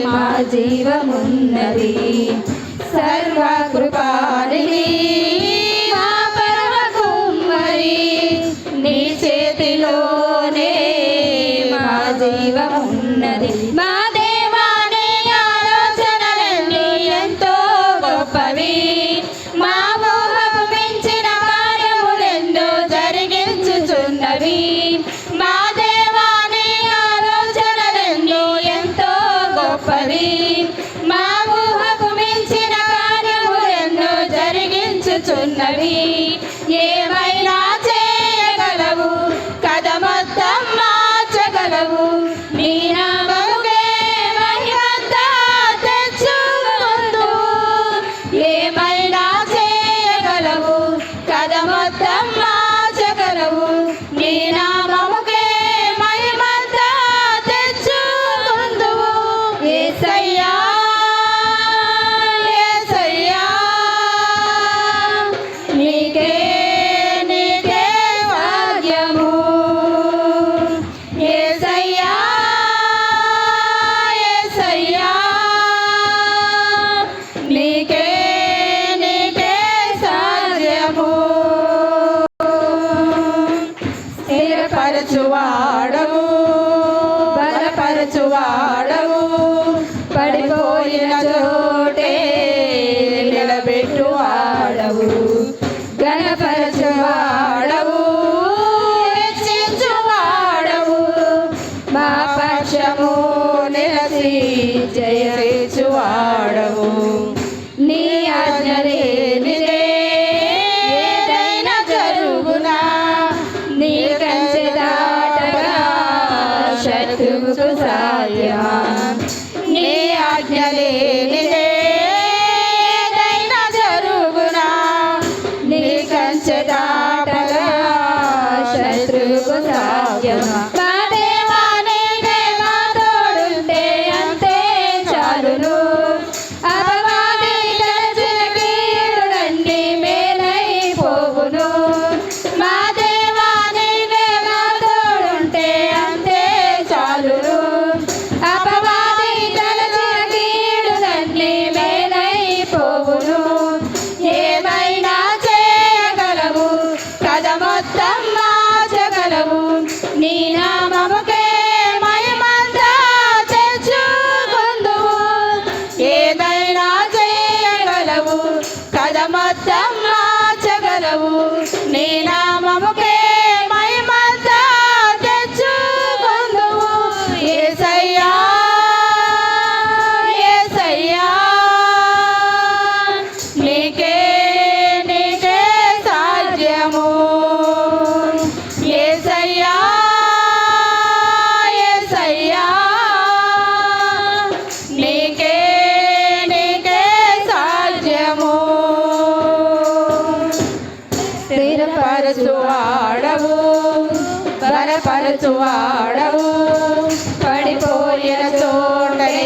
మా జీవమున్నది సర్వకృపానిధి మా పరమ కుమ్మరి నీ చేతిలోనే మా జీవమున్నది మా దేవాని ఆలోచనలన్నీ ఎంతో గొప్పవి మా ఊహకు మించిన కార్యములెన్నో జరిగించుచున్నవి మా దేవాని ఆలోచనలెన్నో ఎంతో గొప్పవి మా ఊహకు మించిన కార్యములెన్నో జరిగించుచున్నవి ఏమైనా చేయగలవు కథ మొత్తం మార్చగలవు నీ నామముకే మహిమంతా తెచ్చుకుందువు ఏమైనా చేయగలవు కథ మొత్తం మార్చగలవు నీ నామముకే మహిమంతా తెచ్చుకుందువు యేసయ్యా యేసయ్యా నీకే నీకే భాగ్యము యేసయ్యా యేసయ్యా నీకే నీకే సాధ్యము స్థిరపరచువాడవు బలపరచువాడవు పడిపోయిన చోటే నిలబెట్టువాడవు గణపరచువాడవు హెచ్చించువాడవు మా పక్షము నిలసి జయించువాడవు నీ ఆజ్ఞ లేనిదే ఏదైనా జరుగునా నీ కంచె దాటగా శత్రువుకు సాధ్యమా నీ ఆజ్ఞ లేనిదే ఏదైనా జరుగునా నీ కంచె దాటగా శత్రువుకు సాధ్యమా మా దేవా నీవే మా తోడుంటే అంతే చాలును అపవాది తలచిన కీడులన్నీ మేలైపోవును మా దేవా నీవే మా తోడుంటే అంతే చాలును అపవాది తలచిన కీడులన్నీ మేలైపోవును ఏమైనా చేయగలవు కథ మొత్తం మార్చగలవు నీ నామముకే మహిమంతా తెచ్చుకొందువు ఏదైనా చేయగలవు కథ మొత్తం మార్చగలవు నీ నామముకే మహిమంతా తెచ్చుకొందువు యేసయ్యా యేసయ్యా నీకే నీకే సాధ్యము యేసయ్యా యేసయ్యా నీకే నీకే సాధ్యము స్థిరపరచువాడవు బలపరచువాడవు పడిపోయిన చోటనే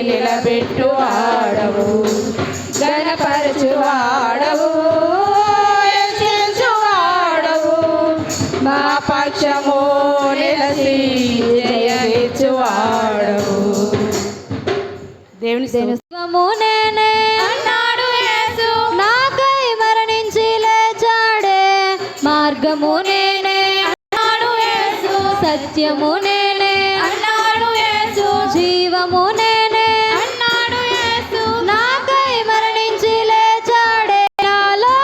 నిలబెట్టువాడవు గణపరచువాడవు హెచ్చించువాడవు మా పక్షము నిలసి జయించువాడవు దేవుని దైవము నేనే అన్నాడు యేసు నాకై మరణించి లేచాడే మార్గము నేనే అన్నాడు యేసు సత్యము నేనే అన్నాడు యేసు జీవము నేనే అన్నాడు యేసు నాకై మరణించి లేచాడే నాలో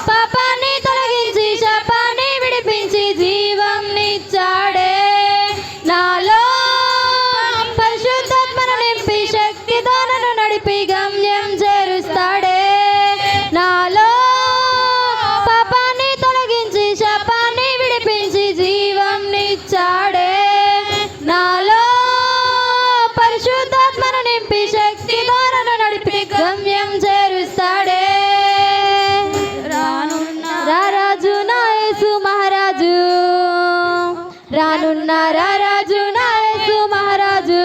పాపాన్ని తొలగించి శాపాన్ని విడిపించి జీవం నిచ్చాడే నాలో పరిశుద్ధాత్మను నింపి శక్తితో నన్ను నడిపి గమ్యం చేరుస్తాడే నాలో పాపాన్ని తొలగించి శాపాన్ని విడిపించి జీవం నిచ్చాడే నాలో పరిశుద్ధాత్మను నింపి శక్తితో నన్ను నడిపి గమ్యం చేరుస్తాడే రారాజు నా యేసు మహారాజు రానున్న రారాజు నా యేసు మహారాజు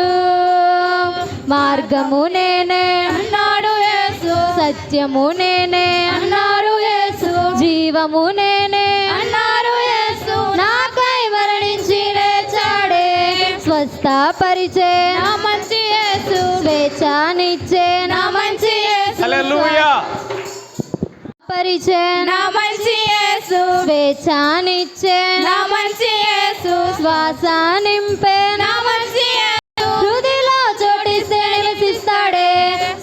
మార్గము నేనే అన్నాడు యేసు సత్యము నేనే అన్నాడు యేసు జీవము నేనే అన్నాడు యేసు నాకై మరణించి లేచాడే స్వస్థపరిచే నా మంచి యేసు స్వేచ్ఛనిచ్చే నా మంచి యేసు హల్లెలూయా పరిచే నా మంచి యేసు స్వేచ్ఛనిచ్చే నా మంచి యేసు శ్వాస నింపే నా మంచి యేసు హృదిలో చోటిస్తే నివసిస్తాడే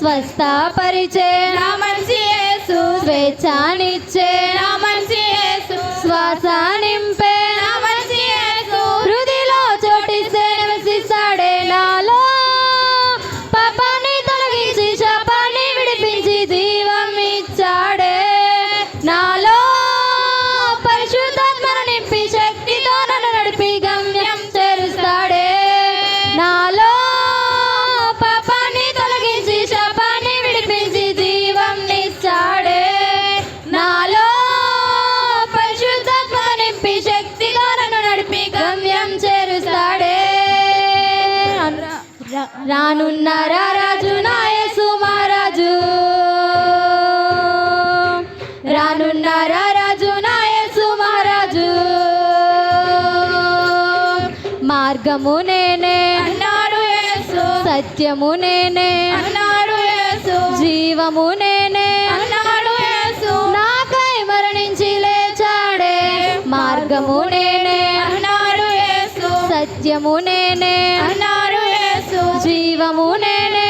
స్వస్థపరిచే నా మంచి యేసు స్వేచ్ఛనిచ్చే నా మంచి యేసు శ్వాస నింపే నా మంచి యేసు హృదిలో చోటిస్తే నివసిస్తాడే నాలో పాపాన్ని తొలగించి శాపాన్ని విడిపించి జీవం ఇచ్చాడే నాలో పరిశుద్ధాత్మను నింపి శక్తితో నన్ను నడిపి గమ్యం చేరుస్తాడే నాలో పాపాన్ని తొలగించి శాపాన్ని విడిపించి జీవం నిచ్చాడే నాలో పరిశుద్ధాత్మను నింపి శక్తితో నన్ను నడిపి గమ్యం చేరుస్తాడే రానున్న రారాజు నా యేసు మహారాజు రానున్న రారాజు నా యేసు మహారాజు మార్గము నేనే అన్నాడు యేసు సత్యము నేనే అన్నాడు యేసు జీవము నేనే అన్నాడు యేసు నాకై మరణించి లేచాడే మార్గము నేనే అన్నాడు యేసు సత్యము నేనే అన్నాడు యేసు జీవము నేనే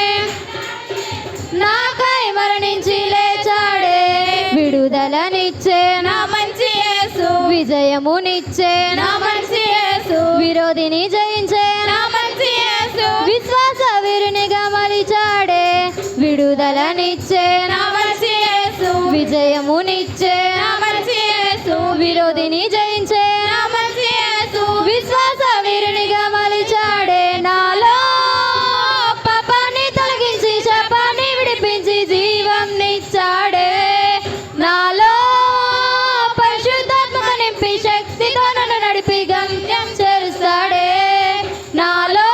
నాకై విజయమునిచ్చే నా మంచి యేసు విరోధిని జయించే నా మంచి యేసు విశ్వాస వీరునిగా మలిచాడే విడుదలనిచ్చే నా మంచి యేసు విజయమునిచ్చే నా మంచి యేసు విరోధిని జయించే నా మంచి యేసు విశ్వాస వీరునిగా మలిచాడే నాలో పాపాన్ని తొలగించి శాపాన్ని విడిపించి జీవం నిచ్చాడే నాలో పరిశుద్ధాత్మ నింపి శక్తితో నన్ను నడిపి గమ్యం చేరుస్తాడే నాలో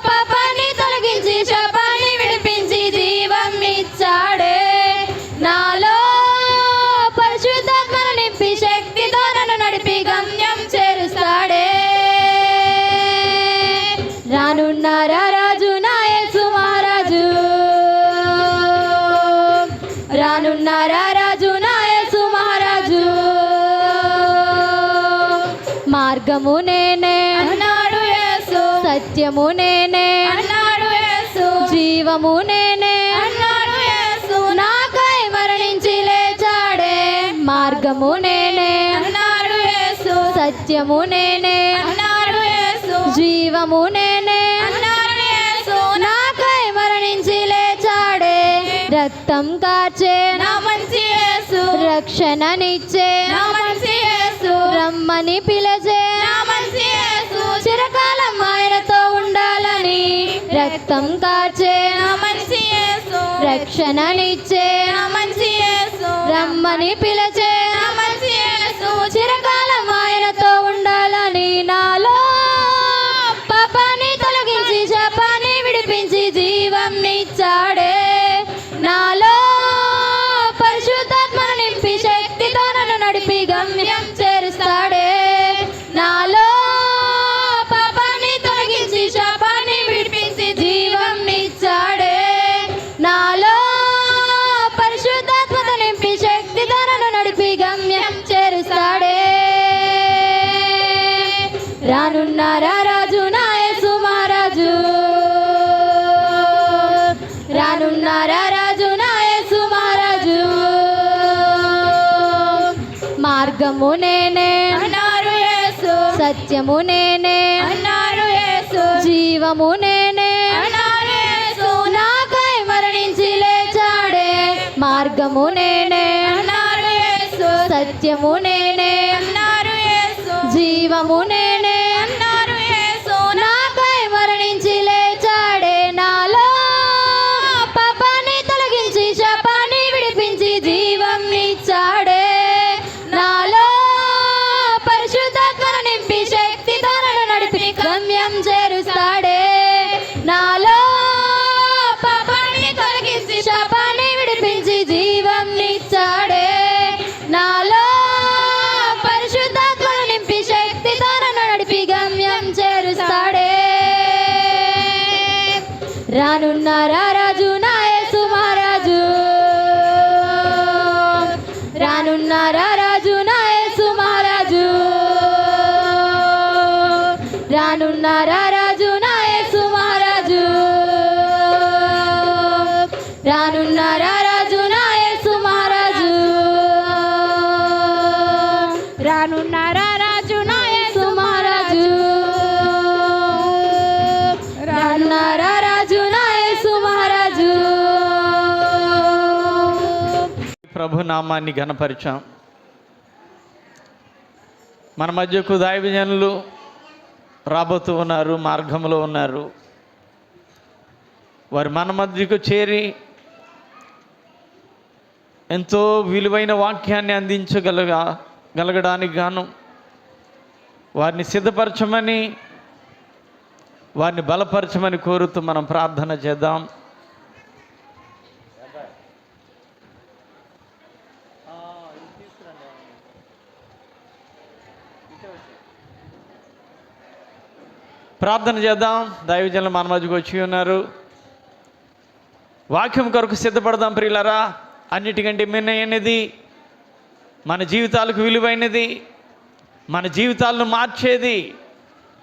పాపాన్ని తొలగించి శాపాన్ని విడిపించి జీవం ఇచ్చాడే నాలో పరిశుద్ధాత్మ నింపి శక్తితో నన్ను నడిపి గమ్యం చేరుస్తాడే రానున్నారా రాజు నా యేసు మహారాజు రానున్నారా రాజు నా యేసు మహారాజు మార్గము నేనే అన్నాడు యేసు సత్యము నేనే అన్నాడు యేసు జీవము నేనే అన్నాడు యేసు నాకై మరణించి లేచాడే మార్గము నేనే అన్నాడు యేసు సత్యము నేనే అన్నాడు యేసు జీవము నేనే అన్నాడు యేసు నాకై మరణించి లేచాడే రక్తం కార్చే నా మంచి యేసు రక్షణనిచ్చే నా మంచి యేసు రమ్మని పిలచే నా మంచి యేసు చిరకాలం ఆయనతో ఉండాలని రక్తం కార్చే నా మంచి యేసు రక్షణనిచ్చే నా మంచి యేసు రమ్మని పిలచే నా మంచి యేసు చిరకాలం ఆయనతో ఉండాలని నాలో పాపాన్ని తొలగించి శాపాన్ని విడిపించి జీవం నిచ్చాడే నాలో పరిశుద్ధాత్మ నింపి శక్తితో నన్ను నడిపి గమ్యం చేరుస్తాడే నాలో పాపాన్ని తొలగించి శాపాన్ని విడిపించి జీవం నిచ్చాడే నాలో పరిశుద్ధాత్మత నింపి శక్తితో నన్ను నడిపి గమ్యం చేరుస్తాడే రానున్నారా రాజు నా యేసు మహారాజు రానున్నారా రాజు నా యేసు మహారాజు మార్గము నేనే అన్నాడు యేసు సత్యము నేనే అన్నాడు యేసు జీవము నేనే అన్నాడు యేసు నాకై మరణించి లేచాడే మార్గము నేనే అన్నాడు యేసు సత్యము నేనే అన్నాడు యేసు జీవము నేనే అన్నాడు యేసు నాకై మరణించి లేచాడే నాలో పాపాన్ని తొలగించి శాపాన్ని విడిపించి జీవం నిచ్చాడే నాలో పరిశుద్ధాత్మ నింపి శక్తితో నన్ను నడిపి గమ్యం చేరుస్తాడే నాలో పాపాన్ని తొలగించి శాపాన్ని విడిపించి జీవం నిచ్చాడే నాలో పరిశుద్ధాత్మ నింపి శక్తితో నన్ను నడిపి గమ్యం చేరుస్తాడే రానున్నారా రాజు నా యేసు మహారాజు రానున్నారా రాజు నా యేసు మహారాజు రానున్నారా రాజు నా యేసు మహారాజు రానున్నారా రాజు నా యేసు మహారాజు రానున్నారా రాజు నా యేసు మహారాజు రానున్నారా రాజు నా యేసు మహారాజు ప్రభు నామాన్ని ఘనపరిచాం. మన మధ్యకు దైవజనులు రాబోతూ ఉన్నారు, మార్గంలో ఉన్నారు. వారు మన మధ్యకు చేరి ఎంతో విలువైన వాక్యాన్ని అందించగలగడానికి గాను వారిని సిద్ధపరచమని, వారిని బలపరచమని కోరుతూ మనం ప్రార్థన చేద్దాం. ప్రార్థన చేద్దాం. దైవజనులు మన మధ్యకు వచ్చి ఉన్నారు. వాక్యం కొరకు సిద్ధపడదాం ప్రియులారా. అన్నిటికంటే మిన్నైనది, మన జీవితాలకు విలువైనది, మన జీవితాలను మార్చేది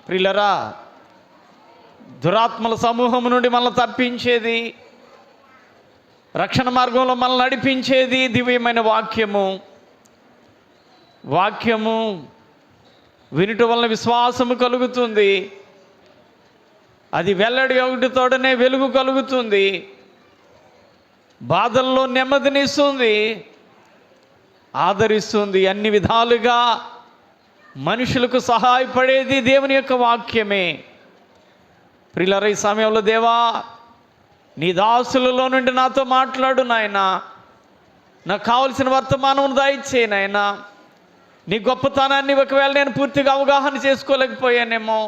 ప్రియులారా, దురాత్మల సమూహం నుండి మనల్ని తప్పించేది, రక్షణ మార్గంలో మనల్ని నడిపించేది దివ్యమైన వాక్యము. వాక్యము వినుట వలన విశ్వాసము కలుగుతుంది. అది వెల్లడి ఒకటితోడనే వెలుగు కలుగుతుంది. బాధల్లో నెమ్మదినిస్తుంది, ఆదరిస్తుంది. అన్ని విధాలుగా మనుషులకు సహాయపడేది దేవుని యొక్క వాక్యమే. ప్రియులారా, ఈ సమయంలో దేవా, నీ దాసులలో నుండి నాతో మాట్లాడు నాయనా. నాకు కావలసిన వర్తమానం దయచేయి నాయనా. నీ గొప్పతనాన్ని ఒకవేళ నేను పూర్తిగా అవగాహన చేసుకోలేకపోయానేమో,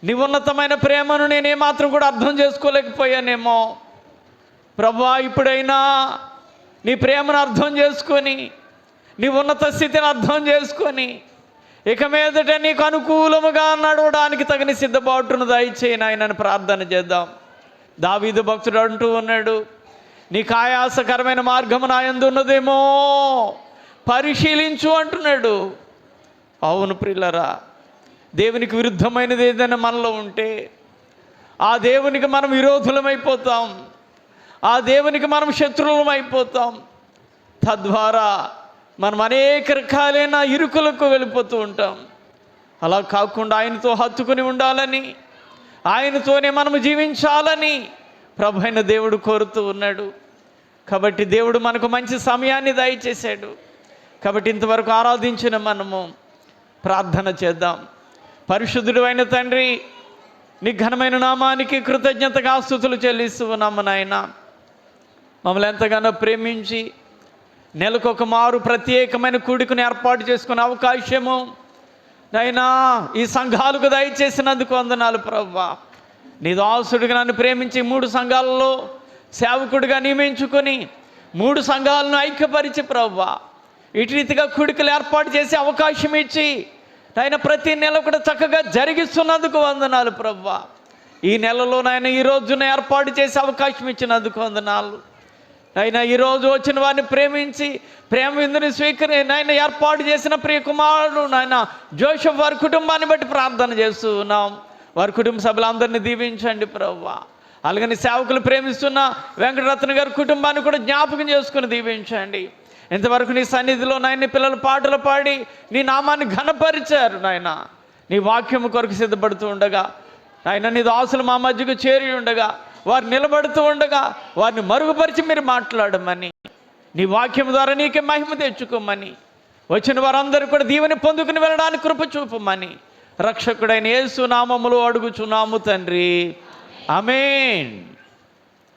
నీ ఉన్నతమైన ప్రేమను నేనేమాత్రం కూడా అర్థం చేసుకోలేకపోయానేమో. ప్రభువా, ఇప్పుడైనా నీ ప్రేమను అర్థం చేసుకొని, నీ ఉన్నత స్థితిని అర్థం చేసుకొని, ఇక మీదట నీకు అనుకూలముగా నడవడానికి తగిన సిద్ధపాటును దయచేయి నాయనని ప్రార్థన చేద్దాం. దావీదు భక్తుడు అంటూ ఉన్నాడు, నీకు ఆయాసకరమైన మార్గము నా యందు ఉన్నదేమో పరిశీలించు అంటున్నాడు. అవును ప్రియులారా, దేవునికి విరుద్ధమైనది ఏదైనా మనలో ఉంటే ఆ దేవునికి మనం విరోధులమైపోతాం, ఆ దేవునికి మనం శత్రువులం అయిపోతాం. తద్వారా మనం అనేక రకాలైన ఇరుకులకు వెళ్ళిపోతూ ఉంటాం. అలా కాకుండా ఆయనతో హత్తుకుని ఉండాలని, ఆయనతోనే మనం జీవించాలని ప్రభు అయిన దేవుడు కోరుతూ ఉన్నాడు. కాబట్టి దేవుడు మనకు మంచి సమయాన్ని దయచేశాడు. కాబట్టి ఇంతవరకు ఆరాధించిన మనము ప్రార్థన చేద్దాం. పరిశుద్ధుడు అయిన తండ్రి, నీ ఘనమైన నామానికి కృతజ్ఞతగా స్తుతులు చెల్లిస్తూ ఉన్నాము నాయన. మమ్మల్ని ఎంతగానో ప్రేమించి నెలకొక మారు ప్రత్యేకమైన కూడికను ఏర్పాటు చేసుకునే అవకాశము నైనా ఈ సంఘాలకు దయచేసినందుకు వందనాలు ప్రభువా. నీ దాసుడిగా నన్ను ప్రేమించి 3 సంఘాలలో సేవకుడిగా నియమించుకొని 3 సంఘాలను ఐక్యపరిచి ప్రభువా, ఇటు రీతిగా కూడికలు ఏర్పాటు చేసి అవకాశం ఇచ్చి నాయన ప్రతి నెల కూడా చక్కగా జరిగిస్తున్నందుకు వందనాలు ప్రభువా. ఈ నెలలో నాయన ఈ రోజున ఏర్పాటు చేసి అవకాశం ఇచ్చినందుకు వందనాలు. అయినా ఈరోజు వచ్చిన వారిని ప్రేమించి ప్రేమ విందుని నాయన ఏర్పాటు చేసిన ప్రియ కుమారుడు నాయన జోసెఫ్ వారి కుటుంబాన్ని బట్టి ప్రార్థన చేస్తూ ఉన్నాం. వారి కుటుంబ సభ్యులందరినీ దీవించండి ప్రభువా. అలాగని సేవకులు ప్రేమిస్తున్న వెంకటరత్న గారి కుటుంబాన్ని కూడా జ్ఞాపకం చేసుకుని దీవించండి. ఇంతవరకు నీ సన్నిధిలో నాయన పిల్లలు పాటలు పాడి నీ నామాన్ని ఘనపరిచారు నాయన. నీ వాక్యము కొరకు సిద్ధపడుతూ ఉండగా ఆయన నీ దాసులు మా మధ్యకు చేరి ఉండగా, వారు నిలబడుతూ ఉండగా వారిని మరుగుపరిచి మీరు మాట్లాడమని, నీ వాక్యం ద్వారా నీకే మహిమ తెచ్చుకోమని, వచ్చిన వారందరూ కూడా దీవెని పొందుకుని వెళ్ళడానికి కృప చూపమని రక్షకుడైన యేసు నామములో అడుగుచున్నాము తండ్రి. ఆమేన్.